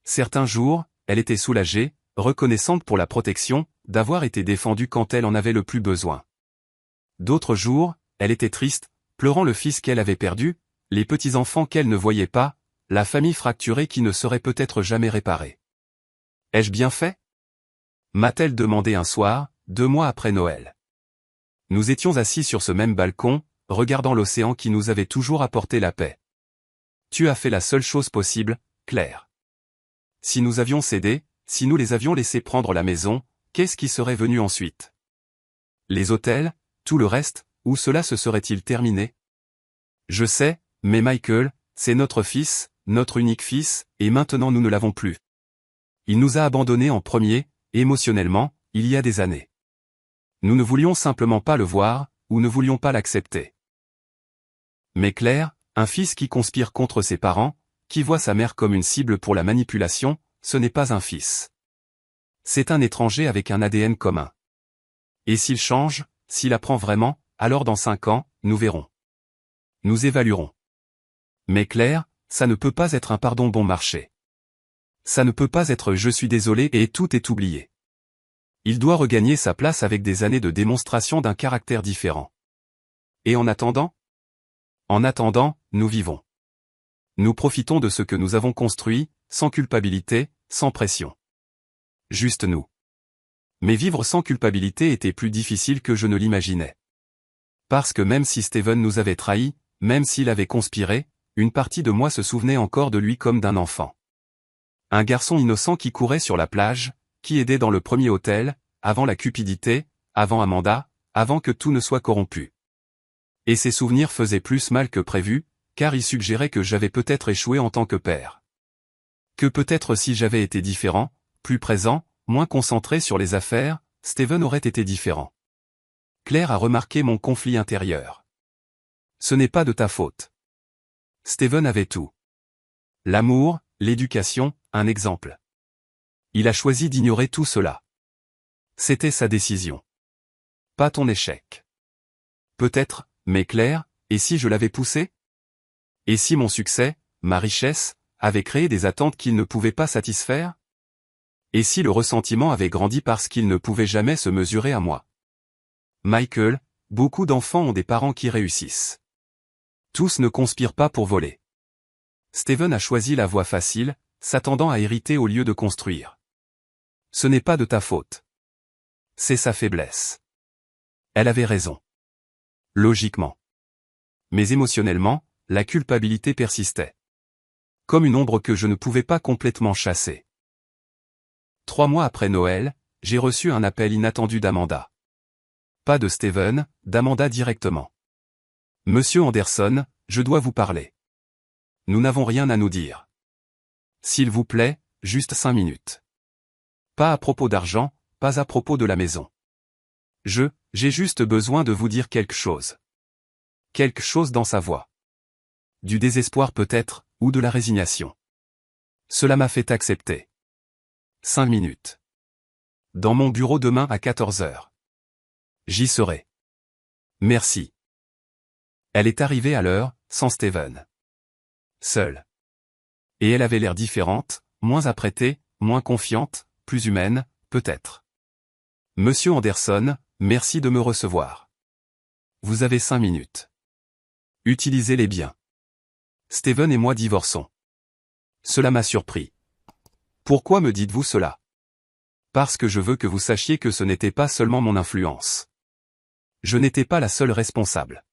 Certains jours, elle était soulagée, reconnaissante pour la protection, d'avoir été défendue quand elle en avait le plus besoin. D'autres jours, elle était triste, pleurant le fils qu'elle avait perdu, les petits-enfants qu'elle ne voyait pas, la famille fracturée qui ne serait peut-être jamais réparée. Ai-je bien fait? M'a-t-elle demandé un soir, 2 mois après Noël. Nous étions assis sur ce même balcon, regardant l'océan qui nous avait toujours apporté la paix. Tu as fait la seule chose possible, Claire. Si nous avions cédé, si nous les avions laissés prendre la maison, qu'est-ce qui serait venu ensuite? Les hôtels, tout le reste, où cela se serait-il terminé? Je sais, mais Michael, c'est notre fils, notre unique fils, et maintenant nous ne l'avons plus. Il nous a abandonnés en premier, émotionnellement, il y a des années. Nous ne voulions simplement pas le voir, ou ne voulions pas l'accepter. Mais Claire, un fils qui conspire contre ses parents, qui voit sa mère comme une cible pour la manipulation, ce n'est pas un fils. C'est un étranger avec un ADN commun. Et s'il change, s'il apprend vraiment, alors dans 5 ans, nous verrons. Nous évaluerons. Mais Claire, ça ne peut pas être un pardon bon marché. Ça ne peut pas être je suis désolé et tout est oublié. Il doit regagner sa place avec des années de démonstration d'un caractère différent. Et en attendant? En attendant, nous vivons. Nous profitons de ce que nous avons construit, sans culpabilité, sans pression. Juste nous. Mais vivre sans culpabilité était plus difficile que je ne l'imaginais. Parce que même si Steven nous avait trahis, même s'il avait conspiré, une partie de moi se souvenait encore de lui comme d'un enfant. Un garçon innocent qui courait sur la plage, qui aidait dans le premier hôtel, avant la cupidité, avant Amanda, avant que tout ne soit corrompu. Et ces souvenirs faisaient plus mal que prévu, car ils suggéraient que j'avais peut-être échoué en tant que père. Que peut-être si j'avais été différent, plus présent, moins concentré sur les affaires, Steven aurait été différent. Claire a remarqué mon conflit intérieur. Ce n'est pas de ta faute. Steven avait tout. L'amour, l'éducation, un exemple. Il a choisi d'ignorer tout cela. C'était sa décision. Pas ton échec. Peut-être, mais Claire, et si je l'avais poussé? Et si mon succès, ma richesse, avait créé des attentes qu'il ne pouvait pas satisfaire? Et si le ressentiment avait grandi parce qu'il ne pouvait jamais se mesurer à moi? Michael, beaucoup d'enfants ont des parents qui réussissent. Tous ne conspirent pas pour voler. Steven a choisi la voie facile, s'attendant à hériter au lieu de construire. Ce n'est pas de ta faute. C'est sa faiblesse. Elle avait raison. Logiquement. Mais émotionnellement, la culpabilité persistait. Comme une ombre que je ne pouvais pas complètement chasser. 3 mois après Noël, j'ai reçu un appel inattendu d'Amanda. Pas de Steven, d'Amanda directement. Monsieur Anderson, je dois vous parler. Nous n'avons rien à nous dire. S'il vous plaît, juste 5 minutes. Pas à propos d'argent, pas à propos de la maison. J'ai juste besoin de vous dire quelque chose. Quelque chose dans sa voix. Du désespoir peut-être, ou de la résignation. Cela m'a fait accepter. 5 minutes. Dans mon bureau demain à 14 heures. J'y serai. Merci. Elle est arrivée à l'heure, sans Steven. Seule. Et elle avait l'air différente, moins apprêtée, moins confiante, plus humaine, peut-être. Monsieur Anderson, merci de me recevoir. Vous avez 5 minutes. Utilisez-les bien. Steven et moi divorçons. Cela m'a surpris. Pourquoi me dites-vous cela? Parce que je veux que vous sachiez que ce n'était pas seulement mon influence. Je n'étais pas la seule responsable.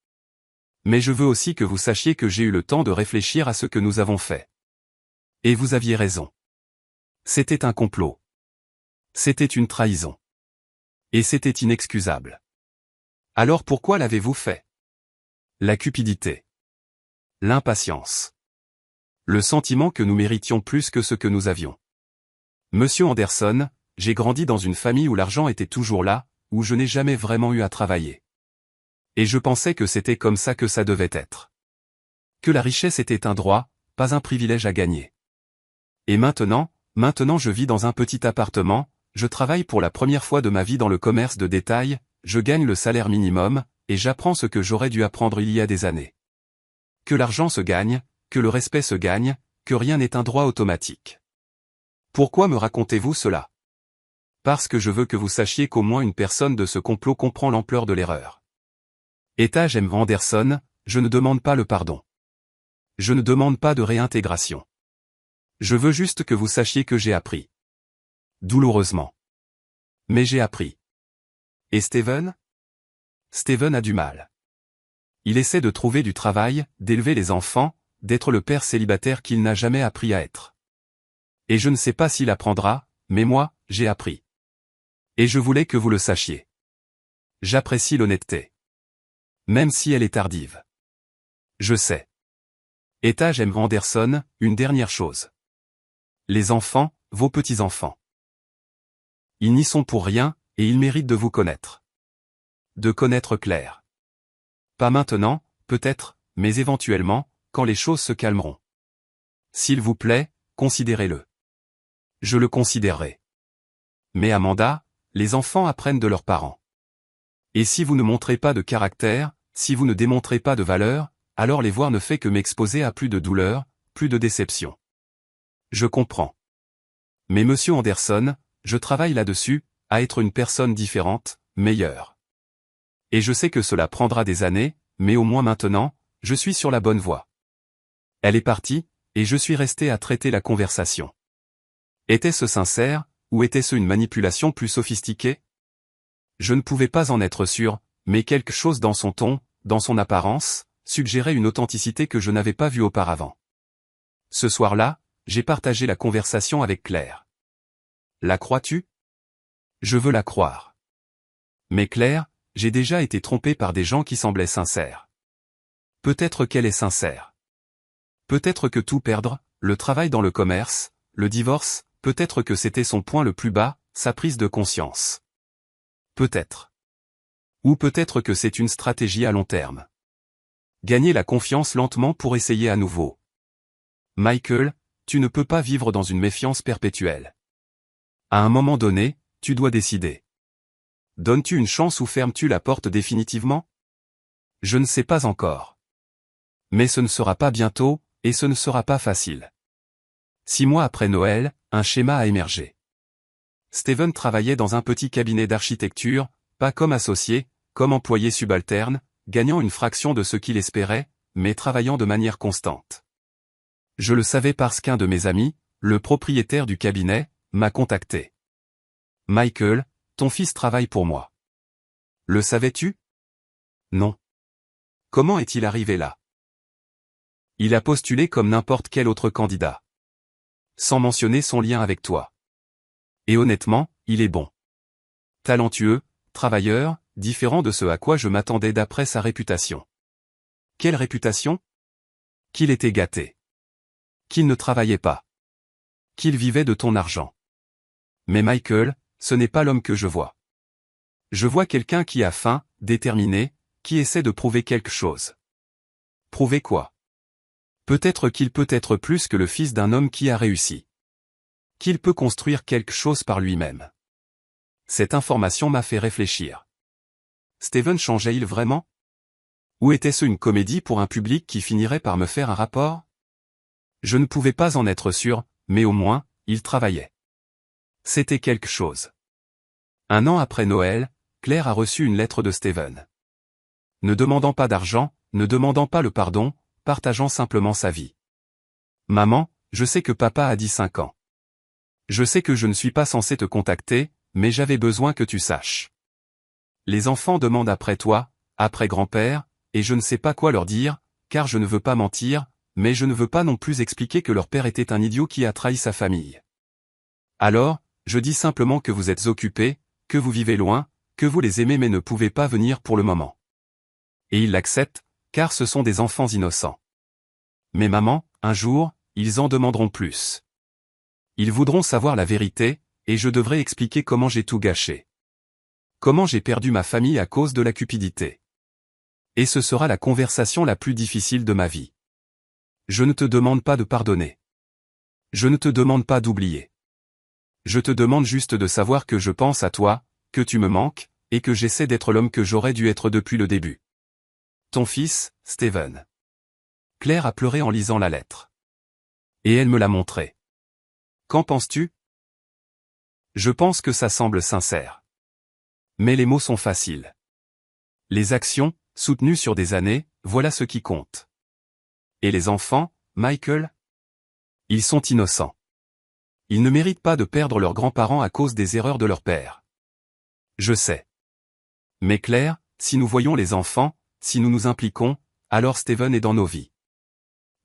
Mais je veux aussi que vous sachiez que j'ai eu le temps de réfléchir à ce que nous avons fait. Et vous aviez raison. C'était un complot. C'était une trahison. Et c'était inexcusable. Alors pourquoi l'avez-vous fait? La cupidité. L'impatience. Le sentiment que nous méritions plus que ce que nous avions. Monsieur Anderson, j'ai grandi dans une famille où l'argent était toujours là, où je n'ai jamais vraiment eu à travailler. Et je pensais que c'était comme ça que ça devait être. Que la richesse était un droit, pas un privilège à gagner. Et maintenant je vis dans un petit appartement, je travaille pour la première fois de ma vie dans le commerce de détail, je gagne le salaire minimum, et j'apprends ce que j'aurais dû apprendre il y a des années. Que l'argent se gagne, que le respect se gagne, que rien n'est un droit automatique. Pourquoi me racontez-vous cela? Parce que je veux que vous sachiez qu'au moins une personne de ce complot comprend l'ampleur de l'erreur. Etage M. Anderson, je ne demande pas le pardon. Je ne demande pas de réintégration. Je veux juste que vous sachiez que j'ai appris. Douloureusement. Mais j'ai appris. Et Steven? Steven a du mal. Il essaie de trouver du travail, d'élever les enfants, d'être le père célibataire qu'il n'a jamais appris à être. Et je ne sais pas s'il apprendra, mais moi, j'ai appris. Et je voulais que vous le sachiez. J'apprécie l'honnêteté. Même si elle est tardive. Je sais. Etage M. Anderson, une dernière chose. Les enfants, vos petits-enfants. Ils n'y sont pour rien, et ils méritent de vous connaître. De connaître Claire. Pas maintenant, peut-être, mais éventuellement, quand les choses se calmeront. S'il vous plaît, considérez-le. Je le considérerai. Mais Amanda, les enfants apprennent de leurs parents. Et si vous ne montrez pas de caractère, si vous ne démontrez pas de valeur, alors les voir ne fait que m'exposer à plus de douleur, plus de déception. Je comprends. Mais monsieur Anderson, je travaille là-dessus, à être une personne différente, meilleure. Et je sais que cela prendra des années, mais au moins maintenant, je suis sur la bonne voie. Elle est partie, et je suis resté à traiter la conversation. Était-ce sincère, ou était-ce une manipulation plus sophistiquée? Je ne pouvais pas en être sûr, mais quelque chose dans son ton, dans son apparence, suggérait une authenticité que je n'avais pas vue auparavant. Ce soir-là, j'ai partagé la conversation avec Claire. La crois-tu? Je veux la croire. Mais Claire, j'ai déjà été trompé par des gens qui semblaient sincères. Peut-être qu'elle est sincère. Peut-être que tout perdre, le travail dans le commerce, le divorce, peut-être que c'était son point le plus bas, sa prise de conscience. Peut-être. Ou peut-être que c'est une stratégie à long terme. Gagner la confiance lentement pour essayer à nouveau. Michael, tu ne peux pas vivre dans une méfiance perpétuelle. À un moment donné, tu dois décider. Donnes-tu une chance ou fermes-tu la porte définitivement? Je ne sais pas encore. Mais ce ne sera pas bientôt, et ce ne sera pas facile. 6 mois après Noël, un schéma a émergé. Steven travaillait dans un petit cabinet d'architecture, pas comme associé, comme employé subalterne, gagnant une fraction de ce qu'il espérait, mais travaillant de manière constante. Je le savais parce qu'un de mes amis, le propriétaire du cabinet, m'a contacté. Michael, ton fils travaille pour moi. Le savais-tu? Non. Comment est-il arrivé là? Il a postulé comme n'importe quel autre candidat. Sans mentionner son lien avec toi. Et honnêtement, il est bon. Talentueux, travailleur, différent de ce à quoi je m'attendais d'après sa réputation. Quelle réputation? Qu'il était gâté. Qu'il ne travaillait pas. Qu'il vivait de ton argent. Mais Michael, ce n'est pas l'homme que je vois. Je vois quelqu'un qui a faim, déterminé, qui essaie de prouver quelque chose. Prouver quoi? Peut-être qu'il peut être plus que le fils d'un homme qui a réussi. Qu'il peut construire quelque chose par lui-même. Cette information m'a fait réfléchir. Steven changeait-il vraiment? Ou était-ce une comédie pour un public qui finirait par me faire un rapport? Je ne pouvais pas en être sûr, mais au moins, il travaillait. C'était quelque chose. 1 an après Noël, Claire a reçu une lettre de Steven. Ne demandant pas d'argent, ne demandant pas le pardon, partageant simplement sa vie. Maman, je sais que papa a dit 5 ans. Je sais que je ne suis pas censé te contacter, mais j'avais besoin que tu saches. Les enfants demandent après toi, après grand-père, et je ne sais pas quoi leur dire, car je ne veux pas mentir, mais je ne veux pas non plus expliquer que leur père était un idiot qui a trahi sa famille. Alors, je dis simplement que vous êtes occupés, que vous vivez loin, que vous les aimez mais ne pouvez pas venir pour le moment. Et ils l'acceptent, car ce sont des enfants innocents. Mais maman, un jour, ils en demanderont plus. Ils voudront savoir la vérité, et je devrais expliquer comment j'ai tout gâché. Comment j'ai perdu ma famille à cause de la cupidité. Et ce sera la conversation la plus difficile de ma vie. Je ne te demande pas de pardonner. Je ne te demande pas d'oublier. Je te demande juste de savoir que je pense à toi, que tu me manques, et que j'essaie d'être l'homme que j'aurais dû être depuis le début. Ton fils, Steven. Claire a pleuré en lisant la lettre. Et elle me l'a montrée. Qu'en penses-tu? Je pense que ça semble sincère. Mais les mots sont faciles. Les actions, soutenues sur des années, voilà ce qui compte. Et les enfants, Michael? Ils sont innocents. Ils ne méritent pas de perdre leurs grands-parents à cause des erreurs de leur père. Je sais. Mais Claire, si nous voyons les enfants, si nous nous impliquons, alors Steven est dans nos vies.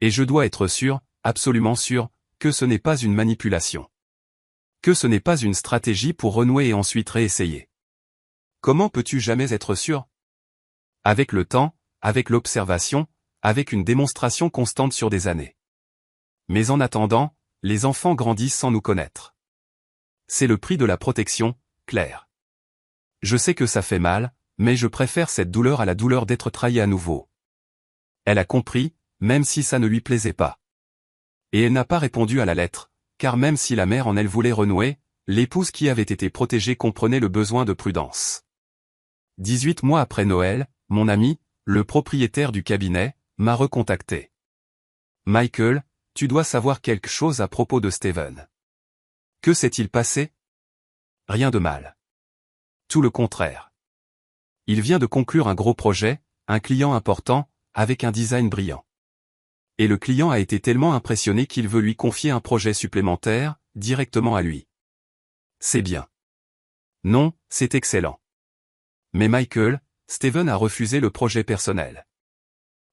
Et je dois être sûr, absolument sûr, que ce n'est pas une manipulation. Que ce n'est pas une stratégie pour renouer et ensuite réessayer. Comment peux-tu jamais être sûr? Avec le temps, avec l'observation, avec une démonstration constante sur des années. Mais en attendant, les enfants grandissent sans nous connaître. C'est le prix de la protection, Claire. Je sais que ça fait mal, mais je préfère cette douleur à la douleur d'être trahi à nouveau. Elle a compris, même si ça ne lui plaisait pas. Et elle n'a pas répondu à la lettre, car même si la mère en elle voulait renouer, l'épouse qui avait été protégée comprenait le besoin de prudence. 18 mois après Noël, mon ami, le propriétaire du cabinet, m'a recontacté. Michael, tu dois savoir quelque chose à propos de Steven. Que s'est-il passé? Rien de mal. Tout le contraire. Il vient de conclure un gros projet, un client important, avec un design brillant. Et le client a été tellement impressionné qu'il veut lui confier un projet supplémentaire, directement à lui. C'est bien. Non, c'est excellent. Mais Michael, Steven a refusé le projet personnel.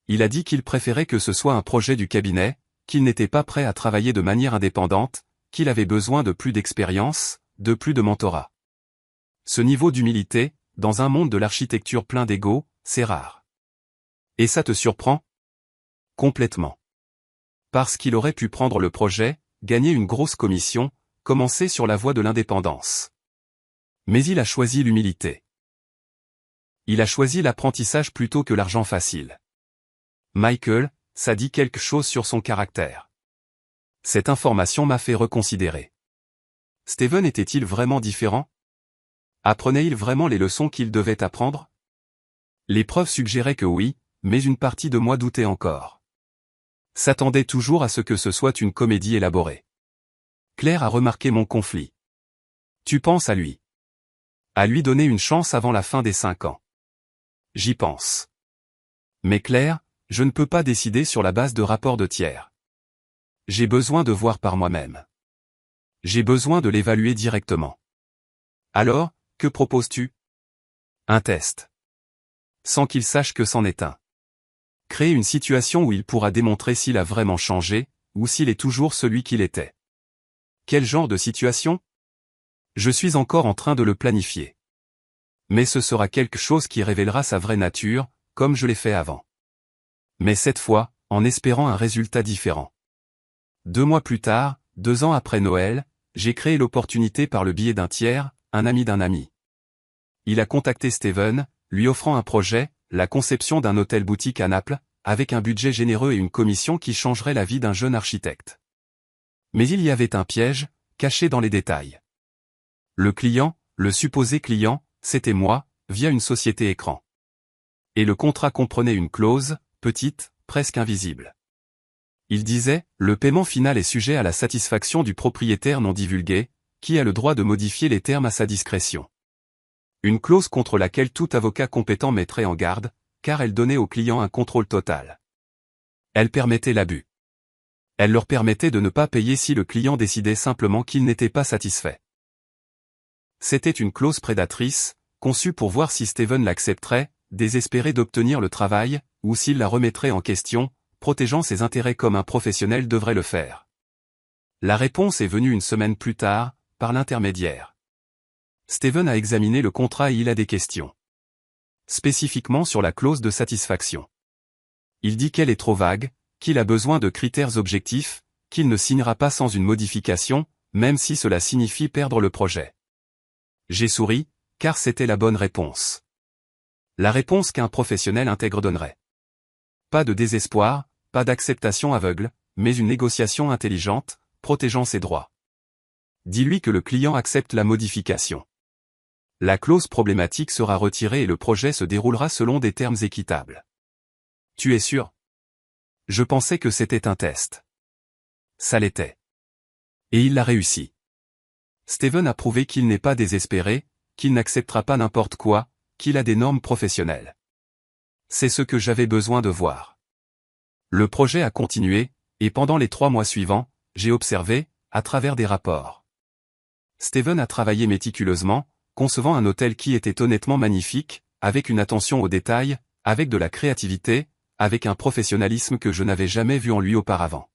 Il a dit qu'il préférait que ce soit un projet du cabinet, qu'il n'était pas prêt à travailler de manière indépendante, qu'il avait besoin de plus d'expérience, de plus de mentorat. Ce niveau d'humilité, dans un monde de l'architecture plein d'ego, c'est rare. Et ça te surprend? Complètement. Parce qu'il aurait pu prendre le projet, gagner une grosse commission, commencer sur la voie de l'indépendance. Mais il a choisi l'humilité. Il a choisi l'apprentissage plutôt que l'argent facile. Michael, ça dit quelque chose sur son caractère. Cette information m'a fait reconsidérer. Steven était-il vraiment différent? Apprenait-il vraiment les leçons qu'il devait apprendre? Les preuves suggéraient que oui, mais une partie de moi doutait encore. S'attendait toujours à ce que ce soit une comédie élaborée. Claire a remarqué mon conflit. Tu penses à lui. À lui donner une chance avant la fin des 5 ans. J'y pense. Mais Claire, je ne peux pas décider sur la base de rapports de tiers. J'ai besoin de voir par moi-même. J'ai besoin de l'évaluer directement. Alors, que proposes-tu? Un test. Sans qu'il sache que c'en est un. Créer une situation où il pourra démontrer s'il a vraiment changé, ou s'il est toujours celui qu'il était. Quel genre de situation? Je suis encore en train de le planifier. Mais ce sera quelque chose qui révélera sa vraie nature, comme je l'ai fait avant. Mais cette fois, en espérant un résultat différent. 2 mois plus tard, 2 ans après Noël, j'ai créé l'opportunité par le biais d'un tiers, un ami d'un ami. Il a contacté Steven, lui offrant un projet, la conception d'un hôtel-boutique à Naples, avec un budget généreux et une commission qui changerait la vie d'un jeune architecte. Mais il y avait un piège, caché dans les détails. Le client, le supposé client, c'était moi, via une société écran. Et le contrat comprenait une clause, petite, presque invisible. Il disait, le paiement final est sujet à la satisfaction du propriétaire non divulgué, qui a le droit de modifier les termes à sa discrétion. Une clause contre laquelle tout avocat compétent mettrait en garde, car elle donnait au client un contrôle total. Elle permettait l'abus. Elle leur permettait de ne pas payer si le client décidait simplement qu'il n'était pas satisfait. C'était une clause prédatrice, conçue pour voir si Steven l'accepterait, désespéré d'obtenir le travail, ou s'il la remettrait en question, protégeant ses intérêts comme un professionnel devrait le faire. La réponse est venue une semaine plus tard, par l'intermédiaire. Steven a examiné le contrat et il a des questions. Spécifiquement sur la clause de satisfaction. Il dit qu'elle est trop vague, qu'il a besoin de critères objectifs, qu'il ne signera pas sans une modification, même si cela signifie perdre le projet. J'ai souri, car c'était la bonne réponse. La réponse qu'un professionnel intègre donnerait. Pas de désespoir, pas d'acceptation aveugle, mais une négociation intelligente, protégeant ses droits. Dis-lui que le client accepte la modification. La clause problématique sera retirée et le projet se déroulera selon des termes équitables. Tu es sûr? Je pensais que c'était un test. Ça l'était. Et il l'a réussi. Steven a prouvé qu'il n'est pas désespéré, qu'il n'acceptera pas n'importe quoi, qu'il a des normes professionnelles. C'est ce que j'avais besoin de voir. Le projet a continué, et pendant les 3 mois suivants, j'ai observé, à travers des rapports. Steven a travaillé méticuleusement, concevant un hôtel qui était honnêtement magnifique, avec une attention aux détails, avec de la créativité, avec un professionnalisme que je n'avais jamais vu en lui auparavant.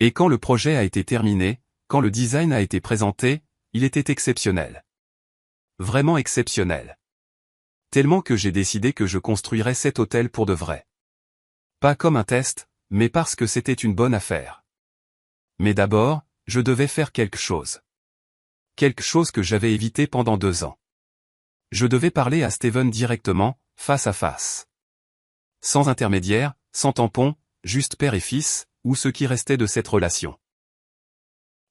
Et quand le projet a été terminé, quand le design a été présenté, il était exceptionnel. Vraiment exceptionnel. Tellement que j'ai décidé que je construirais cet hôtel pour de vrai. Pas comme un test, mais parce que c'était une bonne affaire. Mais d'abord, je devais faire quelque chose. Quelque chose que j'avais évité pendant 2 ans. Je devais parler à Steven directement, face à face. Sans intermédiaire, sans tampon, juste père et fils, ou ce qui restait de cette relation.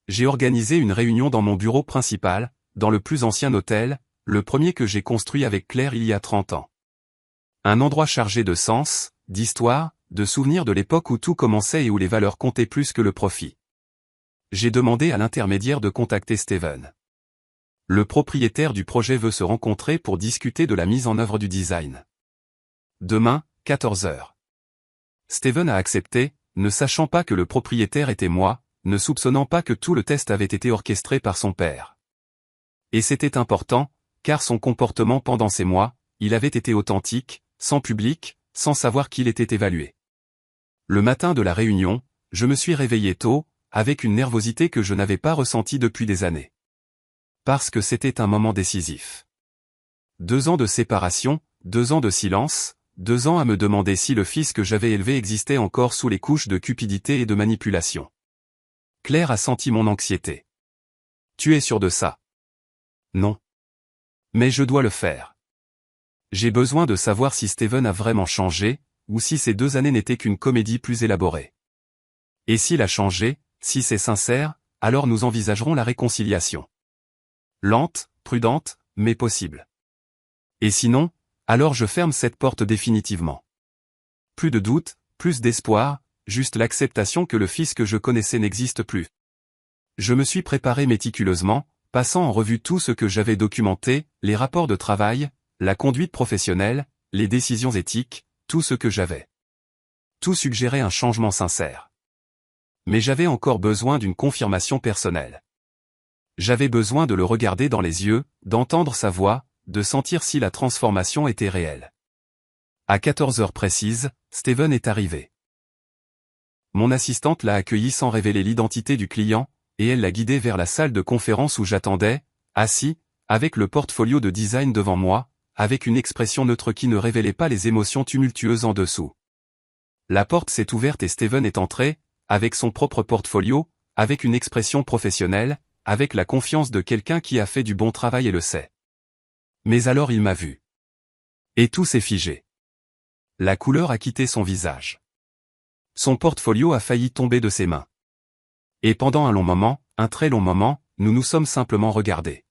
J'ai organisé une réunion dans mon bureau principal, dans le plus ancien hôtel, le premier que j'ai construit avec Claire il y a 30 ans. Un endroit chargé de sens, d'histoire, de souvenirs de l'époque où tout commençait et où les valeurs comptaient plus que le profit. J'ai demandé à l'intermédiaire de contacter Steven. Le propriétaire du projet veut se rencontrer pour discuter de la mise en œuvre du design. Demain, 14 h. Steven a accepté, ne sachant pas que le propriétaire était moi, ne soupçonnant pas que tout le test avait été orchestré par son père. Et c'était important, car son comportement pendant ces mois, il avait été authentique, sans public, sans savoir qu'il était évalué. Le matin de la réunion, je me suis réveillé tôt, avec une nervosité que je n'avais pas ressentie depuis des années. Parce que c'était un moment décisif. 2 ans de séparation, 2 ans de silence, 2 ans à me demander si le fils que j'avais élevé existait encore sous les couches de cupidité et de manipulation. Claire a senti mon anxiété. Tu es sûr de ça? Non. Mais je dois le faire. J'ai besoin de savoir si Steven a vraiment changé, ou si ces 2 années n'étaient qu'une comédie plus élaborée. Et s'il a changé, si c'est sincère, alors nous envisagerons la réconciliation. Lente, prudente, mais possible. Et sinon, alors je ferme cette porte définitivement. Plus de doute, plus d'espoir, juste l'acceptation que le fils que je connaissais n'existe plus. Je me suis préparé méticuleusement, passant en revue tout ce que j'avais documenté, les rapports de travail, la conduite professionnelle, les décisions éthiques, tout ce que j'avais. Tout suggérait un changement sincère. Mais j'avais encore besoin d'une confirmation personnelle. J'avais besoin de le regarder dans les yeux, d'entendre sa voix, de sentir si la transformation était réelle. À 14 heures précises, Steven est arrivé. Mon assistante l'a accueilli sans révéler l'identité du client, et elle l'a guidé vers la salle de conférence où j'attendais, assis, avec le portfolio de design devant moi, avec une expression neutre qui ne révélait pas les émotions tumultueuses en dessous. La porte s'est ouverte et Steven est entré, avec son propre portfolio, avec une expression professionnelle, avec la confiance de quelqu'un qui a fait du bon travail et le sait. Mais alors il m'a vu. Et tout s'est figé. La couleur a quitté son visage. Son portfolio a failli tomber de ses mains. Et pendant un long moment, un très long moment, nous nous sommes simplement regardés.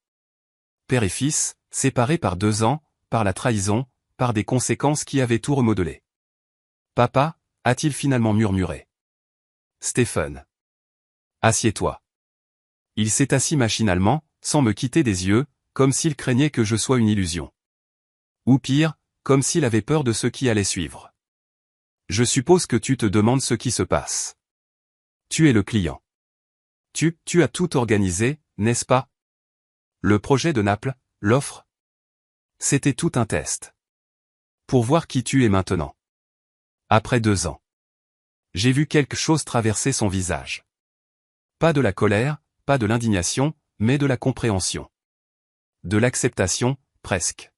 Père et fils, séparés par 2 ans, par la trahison, par des conséquences qui avaient tout remodelé. Papa, a-t-il finalement murmuré. Stephen. Assieds-toi. Il s'est assis machinalement, sans me quitter des yeux, comme s'il craignait que je sois une illusion. Ou pire, comme s'il avait peur de ce qui allait suivre. Je suppose que tu te demandes ce qui se passe. Tu es le client. Tu as tout organisé, n'est-ce pas? Le projet de Naples, l'offre? C'était tout un test. Pour voir qui tu es maintenant. Après 2 ans. J'ai vu quelque chose traverser son visage. Pas de la colère, pas de l'indignation, mais de la compréhension. De l'acceptation, presque.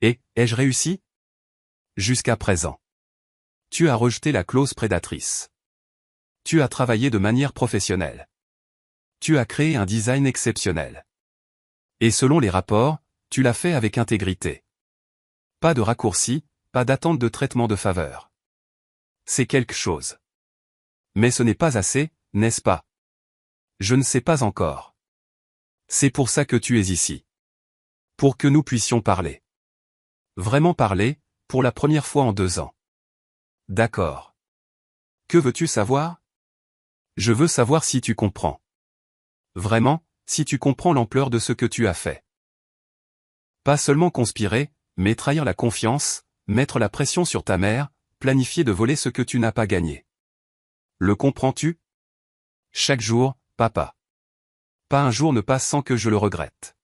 Et, ai-je réussi? Jusqu'à présent. Tu as rejeté la clause prédatrice. Tu as travaillé de manière professionnelle. Tu as créé un design exceptionnel. Et selon les rapports, tu l'as fait avec intégrité. Pas de raccourci, pas d'attente de traitement de faveur. C'est quelque chose. Mais ce n'est pas assez, n'est-ce pas? Je ne sais pas encore. C'est pour ça que tu es ici. Pour que nous puissions parler. Vraiment parler, pour la première fois en 2 ans. D'accord. Que veux-tu savoir? Je veux savoir si tu comprends. Vraiment, si tu comprends l'ampleur de ce que tu as fait. Pas seulement conspirer, mais trahir la confiance, mettre la pression sur ta mère, planifier de voler ce que tu n'as pas gagné. Le comprends-tu? Chaque jour, papa. Pas un jour ne passe sans que je le regrette.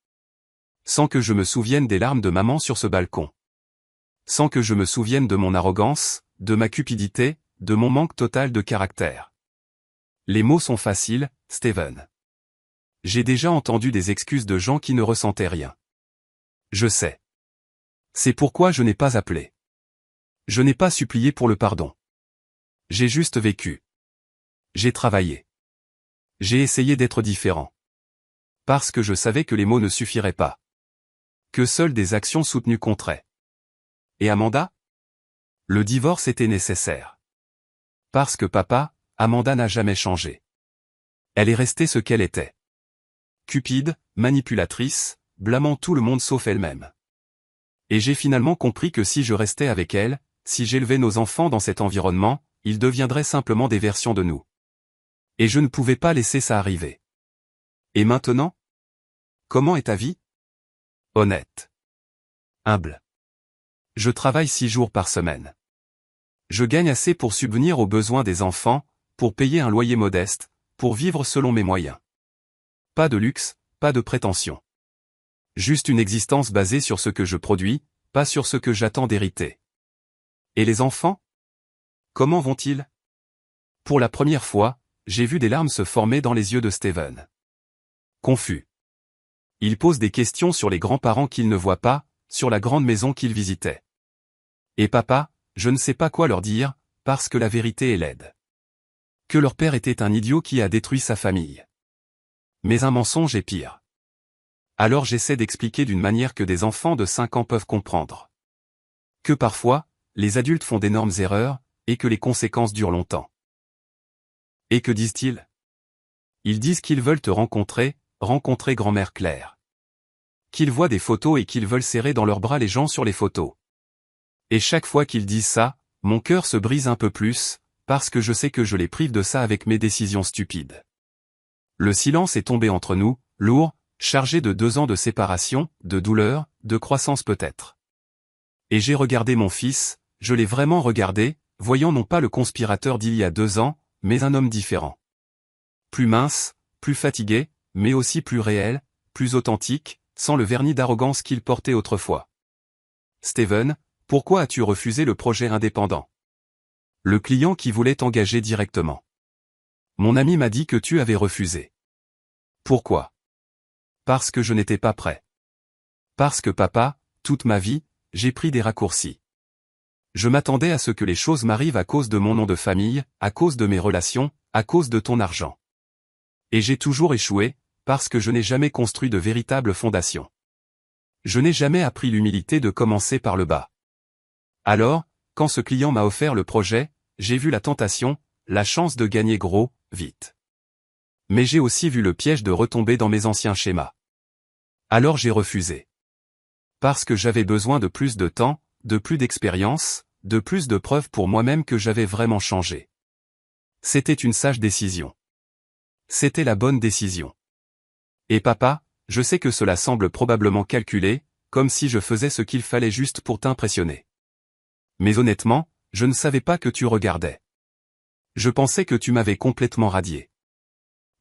Sans que je me souvienne des larmes de maman sur ce balcon. Sans que je me souvienne de mon arrogance, de ma cupidité, de mon manque total de caractère. Les mots sont faciles, Steven. J'ai déjà entendu des excuses de gens qui ne ressentaient rien. Je sais. C'est pourquoi je n'ai pas appelé. Je n'ai pas supplié pour le pardon. J'ai juste vécu. J'ai travaillé. J'ai essayé d'être différent. Parce que je savais que les mots ne suffiraient pas. Que seules des actions soutenues compteraient. Et Amanda? Le divorce était nécessaire. Parce que papa, Amanda n'a jamais changé. Elle est restée ce qu'elle était. Cupide, manipulatrice, blâmant tout le monde sauf elle-même. Et j'ai finalement compris que si je restais avec elle, si j'élevais nos enfants dans cet environnement, ils deviendraient simplement des versions de nous. Et je ne pouvais pas laisser ça arriver. Et maintenant? Comment est ta vie? Honnête. Humble. Je travaille 6 jours par semaine. Je gagne assez pour subvenir aux besoins des enfants, pour payer un loyer modeste, pour vivre selon mes moyens. Pas de luxe, pas de prétention. Juste une existence basée sur ce que je produis, pas sur ce que j'attends d'hériter. Et les enfants? Comment vont-ils? Pour la première fois, j'ai vu des larmes se former dans les yeux de Steven. Confus. Il pose des questions sur les grands-parents qu'il ne voit pas, sur la grande maison qu'il visitait. Et papa, je ne sais pas quoi leur dire, parce que la vérité est laide. Que leur père était un idiot qui a détruit sa famille. Mais un mensonge est pire. Alors j'essaie d'expliquer d'une manière que des enfants de 5 ans peuvent comprendre. Que parfois, les adultes font d'énormes erreurs, et que les conséquences durent longtemps. Et que disent-ils? Ils disent qu'ils veulent te rencontrer grand-mère Claire. Qu'ils voient des photos et qu'ils veulent serrer dans leurs bras les gens sur les photos. Et chaque fois qu'ils disent ça, mon cœur se brise un peu plus, parce que je sais que je les prive de ça avec mes décisions stupides. Le silence est tombé entre nous, lourd, chargé de 2 ans de séparation, de douleur, de croissance peut-être. Et j'ai regardé mon fils, je l'ai vraiment regardé, voyant non pas le conspirateur d'il y a 2 ans, mais un homme différent. Plus mince, plus fatigué, mais aussi plus réel, plus authentique, sans le vernis d'arrogance qu'il portait autrefois. Steven, pourquoi as-tu refusé le projet indépendant? Le client qui voulait t'engager directement. Mon ami m'a dit que tu avais refusé. Pourquoi? Parce que je n'étais pas prêt. Parce que papa, toute ma vie, j'ai pris des raccourcis. Je m'attendais à ce que les choses m'arrivent à cause de mon nom de famille, à cause de mes relations, à cause de ton argent. Et j'ai toujours échoué, parce que je n'ai jamais construit de véritable fondation. Je n'ai jamais appris l'humilité de commencer par le bas. Alors, quand ce client m'a offert le projet, j'ai vu la tentation, la chance de gagner gros, vite. Mais j'ai aussi vu le piège de retomber dans mes anciens schémas. Alors j'ai refusé. Parce que j'avais besoin de plus de temps, de plus d'expérience, de plus de preuves pour moi-même que j'avais vraiment changé. C'était une sage décision. C'était la bonne décision. Et papa, je sais que cela semble probablement calculé, comme si je faisais ce qu'il fallait juste pour t'impressionner. Mais honnêtement, je ne savais pas que tu regardais. Je pensais que tu m'avais complètement radié.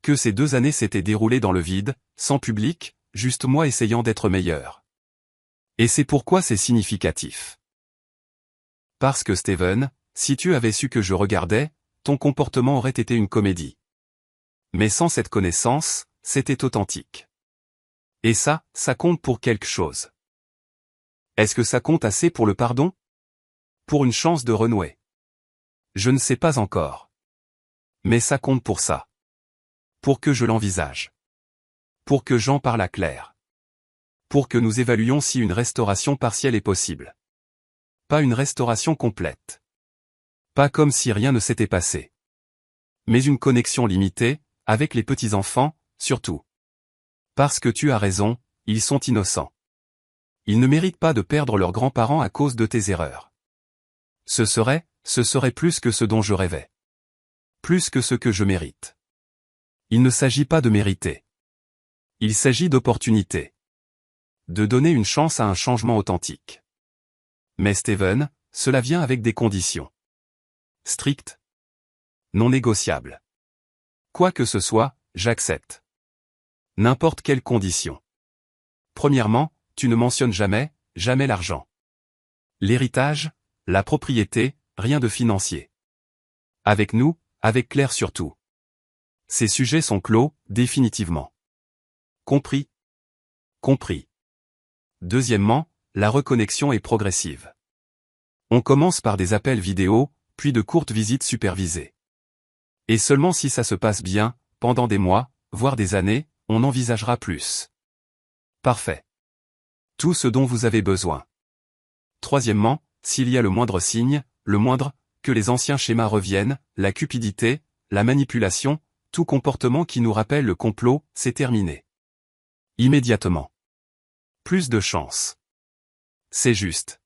Que ces 2 années s'étaient déroulées dans le vide, sans public, juste moi essayant d'être meilleur. Et c'est pourquoi c'est significatif. Parce que Steven, si tu avais su que je regardais, ton comportement aurait été une comédie. Mais sans cette connaissance, c'était authentique. Et ça compte pour quelque chose. Est-ce que ça compte assez pour le pardon? Pour une chance de renouer? Je ne sais pas encore. Mais ça compte pour ça. Pour que je l'envisage. Pour que j'en parle à Claire. Pour que nous évaluions si une restauration partielle est possible. Pas une restauration complète. Pas comme si rien ne s'était passé. Mais une connexion limitée, avec les petits-enfants, surtout. Parce que tu as raison, ils sont innocents. Ils ne méritent pas de perdre leurs grands-parents à cause de tes erreurs. Ce serait plus que ce dont je rêvais. Plus que ce que je mérite. Il ne s'agit pas de mériter. Il s'agit d'opportunité. De donner une chance à un changement authentique. Mais Steven, cela vient avec des conditions. Strictes. Non négociables. Quoi que ce soit, j'accepte. N'importe quelle condition. Premièrement, tu ne mentionnes jamais l'argent. L'héritage, la propriété, rien de financier. Avec nous, avec Claire surtout. Ces sujets sont clos, définitivement. Compris? Compris. Deuxièmement, la reconnexion est progressive. On commence par des appels vidéo, puis de courtes visites supervisées. Et seulement si ça se passe bien, pendant des mois, voire des années, on envisagera plus. Parfait. Tout ce dont vous avez besoin. Troisièmement, s'il y a le moindre signe, que les anciens schémas reviennent, la cupidité, la manipulation, tout comportement qui nous rappelle le complot, c'est terminé. Immédiatement. Plus de chance. C'est juste.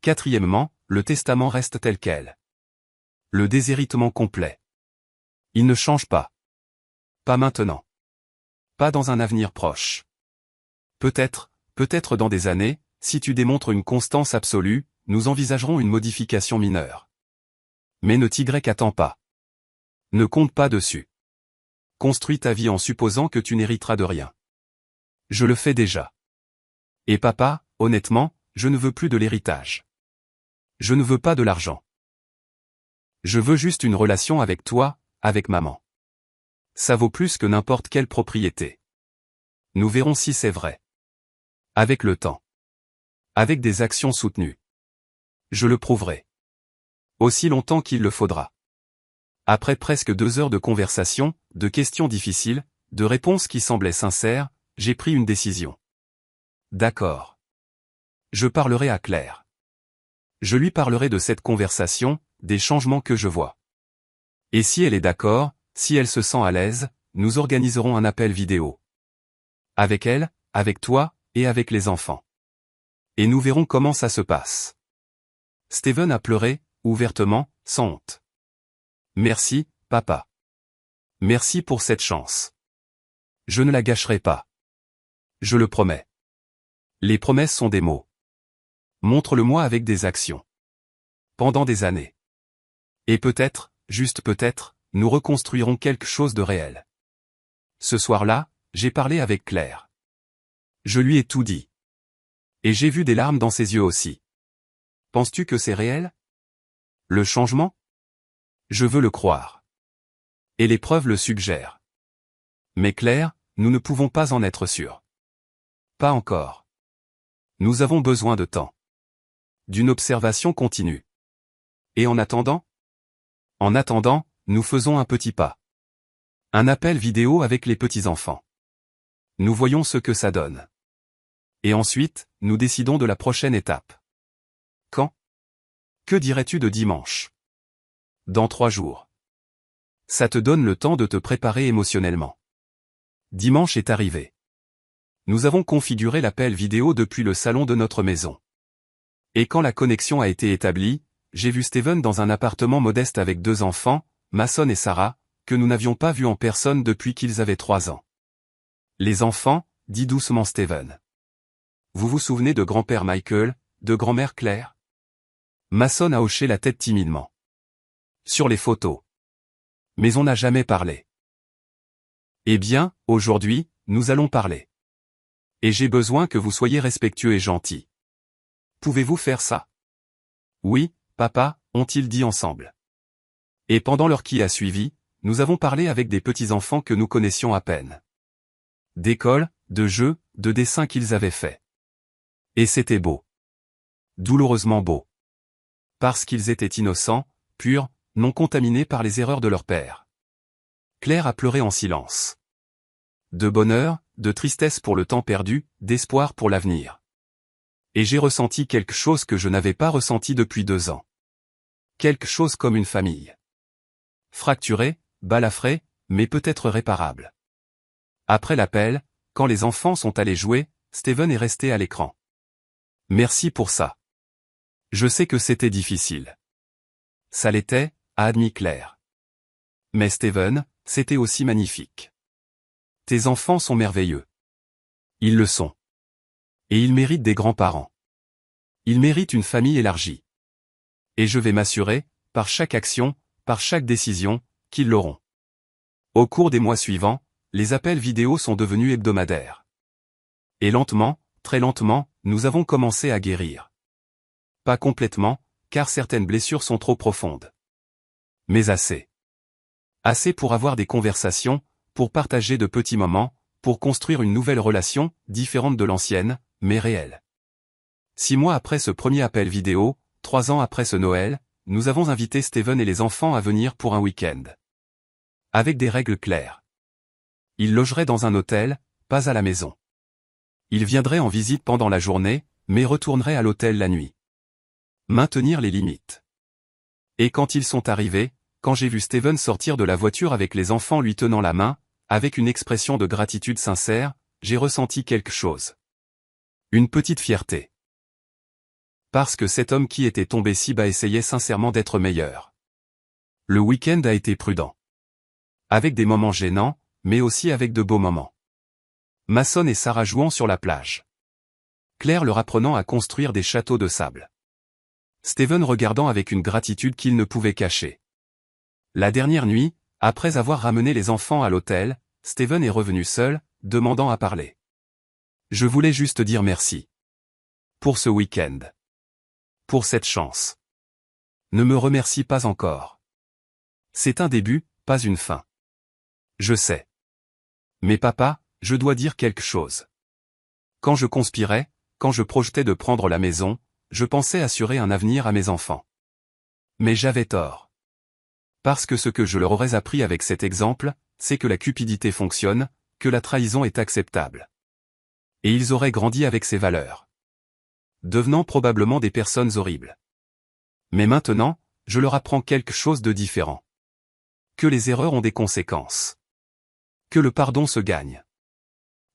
Quatrièmement, le testament reste tel quel. Le déshéritement complet. Il ne change pas. Pas maintenant. Pas dans un avenir proche. Peut-être dans des années, si tu démontres une constance absolue, nous envisagerons une modification mineure. Mais ne t'attends pas. Ne compte pas dessus. Construis ta vie en supposant que tu n'hériteras de rien. Je le fais déjà. Et papa, honnêtement, Je ne veux plus de l'héritage. Je ne veux pas de l'argent. Je veux juste une relation avec toi, avec maman. Ça vaut plus que n'importe quelle propriété. Nous verrons si c'est vrai. Avec le temps. Avec des actions soutenues. Je le prouverai. Aussi longtemps qu'il le faudra. Après presque 2 heures de conversation, de questions difficiles, de réponses qui semblaient sincères, j'ai pris une décision. D'accord. Je parlerai à Claire. Je lui parlerai de cette conversation, des changements que je vois. Et si elle est d'accord, si elle se sent à l'aise, nous organiserons un appel vidéo. Avec elle, avec toi, et avec les enfants. Et nous verrons comment ça se passe. Steven a pleuré, ouvertement, sans honte. Merci, papa. Merci pour cette chance. Je ne la gâcherai pas. Je le promets. Les promesses sont des mots. Montre-le-moi avec des actions. Pendant des années. Et peut-être, juste peut-être, nous reconstruirons quelque chose de réel. Ce soir-là, j'ai parlé avec Claire. Je lui ai tout dit. Et j'ai vu des larmes dans ses yeux aussi. Penses-tu que c'est réel? Le changement? Je veux le croire. Et les preuves le suggèrent. Mais Claire, nous ne pouvons pas en être sûrs. Pas encore. Nous avons besoin de temps. D'une observation continue. Et en attendant? En attendant, nous faisons un petit pas. Un appel vidéo avec les petits-enfants. Nous voyons ce que ça donne. Et ensuite, nous décidons de la prochaine étape. Quand? Que dirais-tu de dimanche? Dans 3 jours. Ça te donne le temps de te préparer émotionnellement. Dimanche est arrivé. Nous avons configuré l'appel vidéo depuis le salon de notre maison. Et quand la connexion a été établie, j'ai vu Steven dans un appartement modeste avec 2 enfants, Mason et Sarah, que nous n'avions pas vus en personne depuis qu'ils avaient 3 ans. Les enfants, dit doucement Steven. Vous vous souvenez de grand-père Michael, de grand-mère Claire? Mason a hoché la tête timidement. Sur les photos. Mais on n'a jamais parlé. Eh bien, aujourd'hui, nous allons parler. Et j'ai besoin que vous soyez respectueux et gentils. Pouvez-vous faire ça? Oui, papa, ont-ils dit ensemble. Et pendant l'heure qui a suivi, nous avons parlé avec des petits-enfants que nous connaissions à peine. D'école, de jeux, de dessins qu'ils avaient faits. Et c'était beau. Douloureusement beau. Parce qu'ils étaient innocents, purs, non contaminés par les erreurs de leur père. Claire a pleuré en silence. De bonheur, de tristesse pour le temps perdu, d'espoir pour l'avenir. Et j'ai ressenti quelque chose que je n'avais pas ressenti depuis 2 ans. Quelque chose comme une famille. Fracturée, balafrée, mais peut-être réparable. Après l'appel, quand les enfants sont allés jouer, Steven est resté à l'écran. Merci pour ça. Je sais que c'était difficile. Ça l'était, a admis Claire. Mais Steven, c'était aussi magnifique. Tes enfants sont merveilleux. Ils le sont. Et ils méritent des grands-parents. Ils méritent une famille élargie. Et je vais m'assurer, par chaque action, par chaque décision, qu'ils l'auront. Au cours des mois suivants, les appels vidéo sont devenus hebdomadaires. Et lentement, très lentement, nous avons commencé à guérir. Pas complètement, car certaines blessures sont trop profondes. Mais assez. Assez pour avoir des conversations, pour partager de petits moments, pour construire une nouvelle relation, différente de l'ancienne, mais réelle. 6 mois après ce premier appel vidéo, 3 ans après ce Noël, nous avons invité Steven et les enfants à venir pour un week-end. Avec des règles claires. Ils logeraient dans un hôtel, pas à la maison. Ils viendraient en visite pendant la journée, mais retourneraient à l'hôtel la nuit. Maintenir les limites. Et quand ils sont arrivés, quand j'ai vu Steven sortir de la voiture avec les enfants lui tenant la main, avec une expression de gratitude sincère, j'ai ressenti quelque chose. Une petite fierté. Parce que cet homme qui était tombé si bas essayait sincèrement d'être meilleur. Le week-end a été prudent. Avec des moments gênants, mais aussi avec de beaux moments. Mason et Sarah jouant sur la plage. Claire leur apprenant à construire des châteaux de sable. Steven regardant avec une gratitude qu'il ne pouvait cacher. La dernière nuit, après avoir ramené les enfants à l'hôtel, Steven est revenu seul, demandant à parler. Je voulais juste dire merci. Pour ce week-end. Pour cette chance. Ne me remercie pas encore. C'est un début, pas une fin. Je sais. Mais papa, je dois dire quelque chose. Quand je conspirais, quand je projetais de prendre la maison, je pensais assurer un avenir à mes enfants. Mais j'avais tort. Parce que ce que je leur aurais appris avec cet exemple, c'est que la cupidité fonctionne, que la trahison est acceptable. Et ils auraient grandi avec ces valeurs. Devenant probablement des personnes horribles. Mais maintenant, je leur apprends quelque chose de différent. Que les erreurs ont des conséquences. Que le pardon se gagne.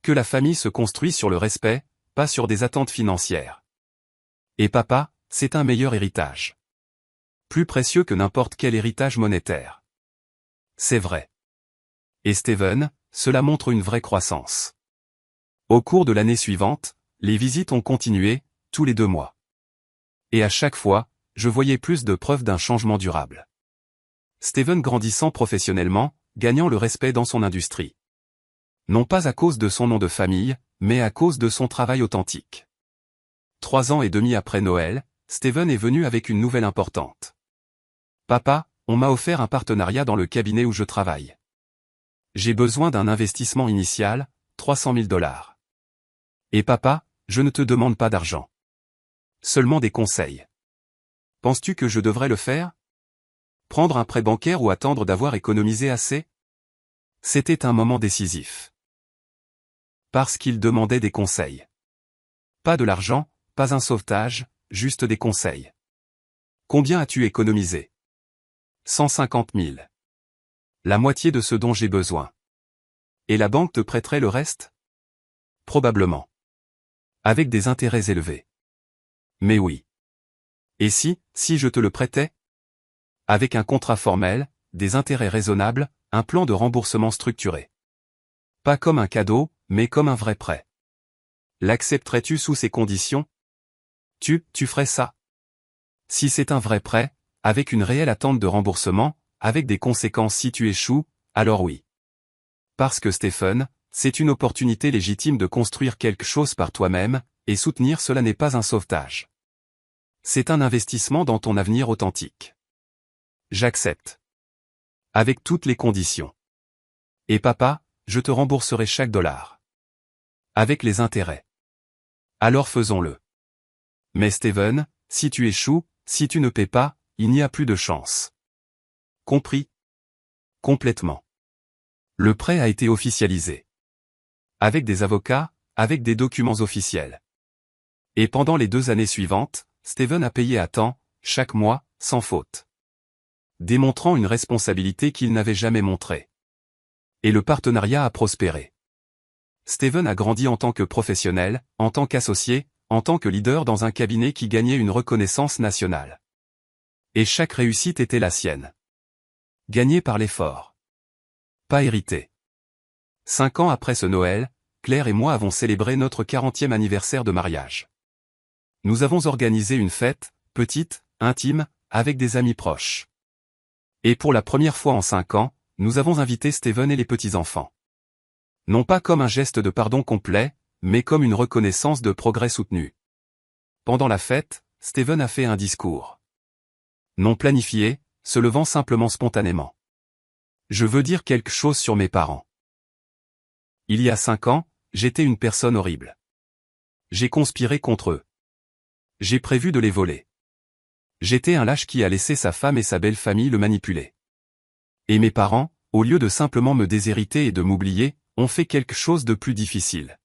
Que la famille se construit sur le respect, pas sur des attentes financières. Et papa, c'est un meilleur héritage. Plus précieux que n'importe quel héritage monétaire. C'est vrai. Et Steven, cela montre une vraie croissance. Au cours de l'année suivante, les visites ont continué, tous les 2 mois. Et à chaque fois, je voyais plus de preuves d'un changement durable. Steven grandissant professionnellement, gagnant le respect dans son industrie. Non pas à cause de son nom de famille, mais à cause de son travail authentique. 3 ans et demi après Noël, Steven est venu avec une nouvelle importante. Papa, on m'a offert un partenariat dans le cabinet où je travaille. J'ai besoin d'un investissement initial, 300 000 $. Et papa, je ne te demande pas d'argent. Seulement des conseils. Penses-tu que je devrais le faire? Prendre un prêt bancaire ou attendre d'avoir économisé assez? C'était un moment décisif. Parce qu'il demandait des conseils. Pas de l'argent, pas un sauvetage, juste des conseils. Combien as-tu économisé? 150 000. La moitié de ce dont j'ai besoin. Et la banque te prêterait le reste? Probablement. Avec des intérêts élevés. Mais oui. Et si je te le prêtais? Avec un contrat formel, des intérêts raisonnables, un plan de remboursement structuré. Pas comme un cadeau, mais comme un vrai prêt. L'accepterais-tu sous ces conditions? Tu ferais ça? Si c'est un vrai prêt, avec une réelle attente de remboursement, avec des conséquences si tu échoues, alors oui. Parce que Stephen, c'est une opportunité légitime de construire quelque chose par toi-même, et soutenir cela n'est pas un sauvetage. C'est un investissement dans ton avenir authentique. J'accepte. Avec toutes les conditions. Et papa, je te rembourserai chaque dollar. Avec les intérêts. Alors faisons-le. Mais Steven, si tu échoues, si tu ne paies pas, il n'y a plus de chance. Compris? Complètement. Le prêt a été officialisé. Avec des avocats, avec des documents officiels. Et pendant les 2 années suivantes, Steven a payé à temps, chaque mois, sans faute. Démontrant une responsabilité qu'il n'avait jamais montrée. Et le partenariat a prospéré. Steven a grandi en tant que professionnel, en tant qu'associé, en tant que leader dans un cabinet qui gagnait une reconnaissance nationale. Et chaque réussite était la sienne. Gagnée par l'effort. Pas héritée. 5 ans après ce Noël, Claire et moi avons célébré notre 40e anniversaire de mariage. Nous avons organisé une fête, petite, intime, avec des amis proches. Et pour la première fois en 5 ans, nous avons invité Steven et les petits-enfants. Non pas comme un geste de pardon complet, mais comme une reconnaissance de progrès soutenu. Pendant la fête, Steven a fait un discours. Non planifié, se levant simplement spontanément. Je veux dire quelque chose sur mes parents. Il y a 5 ans, j'étais une personne horrible. J'ai conspiré contre eux. J'ai prévu de les voler. J'étais un lâche qui a laissé sa femme et sa belle famille le manipuler. Et mes parents, au lieu de simplement me déshériter et de m'oublier, ont fait quelque chose de plus difficile.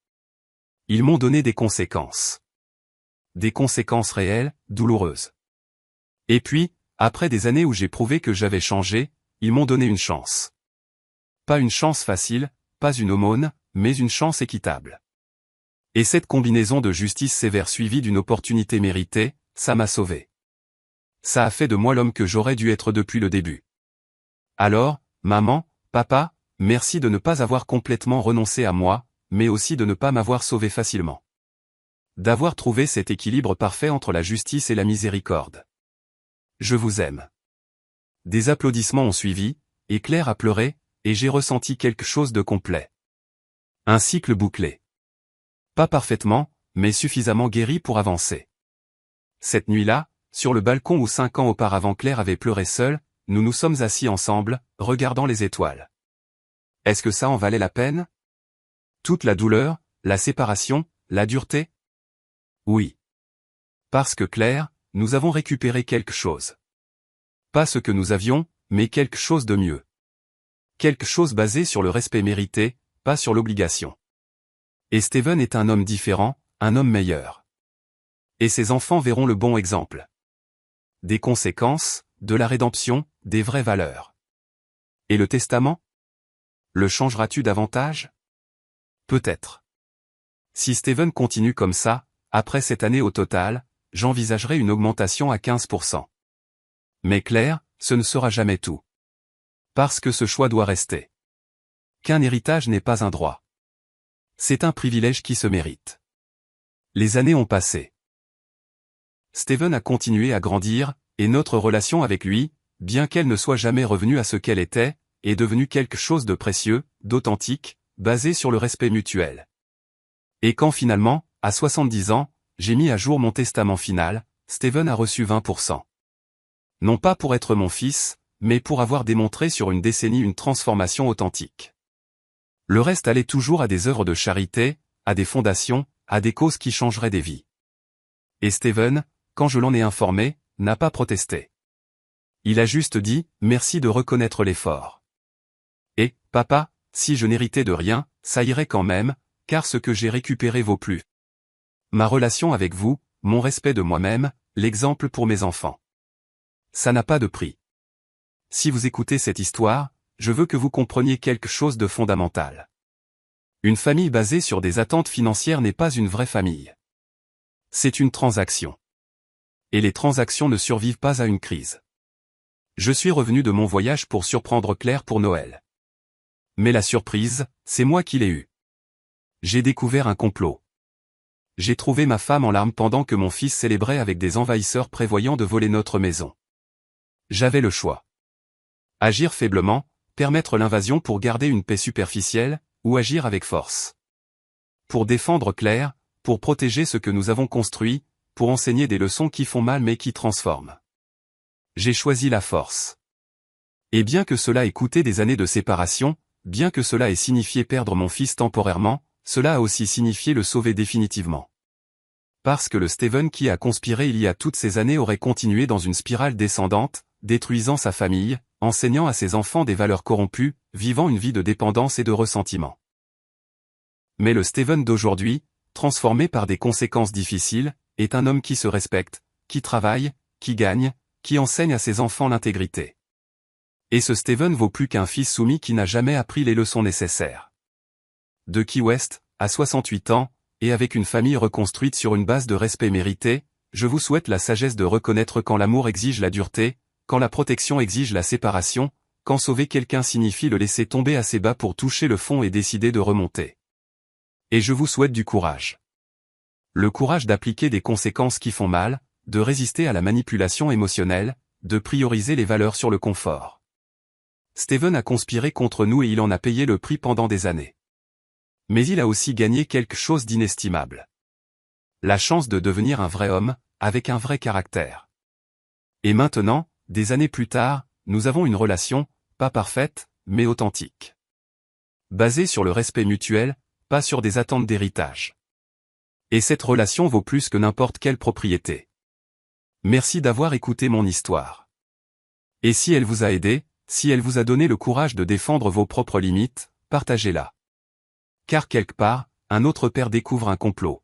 Ils m'ont donné des conséquences. Des conséquences réelles, douloureuses. Et puis, après des années où j'ai prouvé que j'avais changé, ils m'ont donné une chance. Pas une chance facile, pas une aumône, mais une chance équitable. Et cette combinaison de justice sévère suivie d'une opportunité méritée, ça m'a sauvé. Ça a fait de moi l'homme que j'aurais dû être depuis le début. Alors, maman, papa, merci de ne pas avoir complètement renoncé à moi, mais aussi de ne pas m'avoir sauvé facilement. D'avoir trouvé cet équilibre parfait entre la justice et la miséricorde. Je vous aime. Des applaudissements ont suivi, et Claire a pleuré, et j'ai ressenti quelque chose de complet. Un cycle bouclé. Pas parfaitement, mais suffisamment guéri pour avancer. Cette nuit-là, sur le balcon où 5 ans auparavant Claire avait pleuré seule, nous nous sommes assis ensemble, regardant les étoiles. Est-ce que ça en valait la peine? Toute la douleur, la séparation, la dureté? Oui. Parce que Claire, nous avons récupéré quelque chose. Pas ce que nous avions, mais quelque chose de mieux. Quelque chose basé sur le respect mérité, pas sur l'obligation. Et Steven est un homme différent, un homme meilleur. Et ses enfants verront le bon exemple. Des conséquences, de la rédemption, des vraies valeurs. Et le testament? Le changeras-tu davantage? Peut-être. Si Steven continue comme ça, après cette année au total, j'envisagerai une augmentation à 15%. Mais Claire, ce ne sera jamais tout. Parce que ce choix doit rester. Qu'un héritage n'est pas un droit. C'est un privilège qui se mérite. Les années ont passé. Steven a continué à grandir, et notre relation avec lui, bien qu'elle ne soit jamais revenue à ce qu'elle était, est devenue quelque chose de précieux, d'authentique, basé sur le respect mutuel. Et quand finalement, à 70 ans, j'ai mis à jour mon testament final, Steven a reçu 20%. Non pas pour être mon fils, mais pour avoir démontré sur une décennie une transformation authentique. Le reste allait toujours à des œuvres de charité, à des fondations, à des causes qui changeraient des vies. Et Steven, quand je l'en ai informé, n'a pas protesté. Il a juste dit « merci de reconnaître l'effort ». Et « papa, si je n'héritais de rien, ça irait quand même, car ce que j'ai récupéré vaut plus. Ma relation avec vous, mon respect de moi-même, l'exemple pour mes enfants. Ça n'a pas de prix. Si vous écoutez cette histoire, je veux que vous compreniez quelque chose de fondamental. Une famille basée sur des attentes financières n'est pas une vraie famille. C'est une transaction. Et les transactions ne survivent pas à une crise. Je suis revenu de mon voyage pour surprendre Claire pour Noël. Mais la surprise, c'est moi qui l'ai eue. J'ai découvert un complot. J'ai trouvé ma femme en larmes pendant que mon fils célébrait avec des envahisseurs prévoyant de voler notre maison. J'avais le choix. Agir faiblement, permettre l'invasion pour garder une paix superficielle, ou agir avec force. Pour défendre Claire, pour protéger ce que nous avons construit, pour enseigner des leçons qui font mal mais qui transforment. J'ai choisi la force. Et bien que cela ait coûté des années de séparation, bien que cela ait signifié perdre mon fils temporairement, cela a aussi signifié le sauver définitivement. Parce que le Steven qui a conspiré il y a toutes ces années aurait continué dans une spirale descendante, détruisant sa famille, enseignant à ses enfants des valeurs corrompues, vivant une vie de dépendance et de ressentiment. Mais le Steven d'aujourd'hui, transformé par des conséquences difficiles, est un homme qui se respecte, qui travaille, qui gagne, qui enseigne à ses enfants l'intégrité. Et ce Steven vaut plus qu'un fils soumis qui n'a jamais appris les leçons nécessaires. De Key West, à 68 ans, et avec une famille reconstruite sur une base de respect mérité, je vous souhaite la sagesse de reconnaître quand l'amour exige la dureté, quand la protection exige la séparation, quand sauver quelqu'un signifie le laisser tomber assez bas pour toucher le fond et décider de remonter. Et je vous souhaite du courage. Le courage d'appliquer des conséquences qui font mal, de résister à la manipulation émotionnelle, de prioriser les valeurs sur le confort. Steven a conspiré contre nous et il en a payé le prix pendant des années. Mais il a aussi gagné quelque chose d'inestimable. La chance de devenir un vrai homme, avec un vrai caractère. Et maintenant, des années plus tard, nous avons une relation, pas parfaite, mais authentique. Basée sur le respect mutuel, pas sur des attentes d'héritage. Et cette relation vaut plus que n'importe quelle propriété. Merci d'avoir écouté mon histoire. Et si elle vous a aidé, si elle vous a donné le courage de défendre vos propres limites, partagez-la. Car quelque part, un autre père découvre un complot.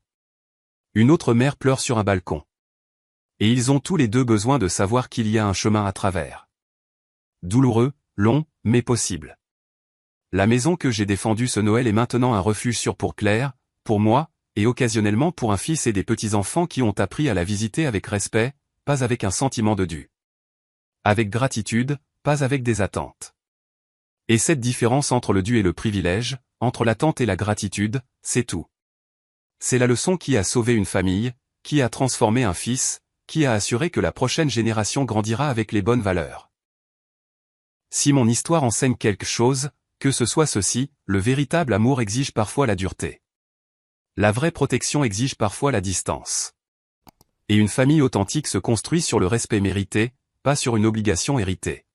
Une autre mère pleure sur un balcon. Et ils ont tous les deux besoin de savoir qu'il y a un chemin à travers. Douloureux, long, mais possible. La maison que j'ai défendue ce Noël est maintenant un refuge sûr pour Claire, pour moi, et occasionnellement pour un fils et des petits-enfants qui ont appris à la visiter avec respect, pas avec un sentiment de dû. Avec gratitude, pas avec des attentes. Et cette différence entre le dû et le privilège, entre l'attente et la gratitude, c'est tout. C'est la leçon qui a sauvé une famille, qui a transformé un fils, qui a assuré que la prochaine génération grandira avec les bonnes valeurs. Si mon histoire enseigne quelque chose, que ce soit ceci, le véritable amour exige parfois la dureté. La vraie protection exige parfois la distance. Et une famille authentique se construit sur le respect mérité, pas sur une obligation héritée.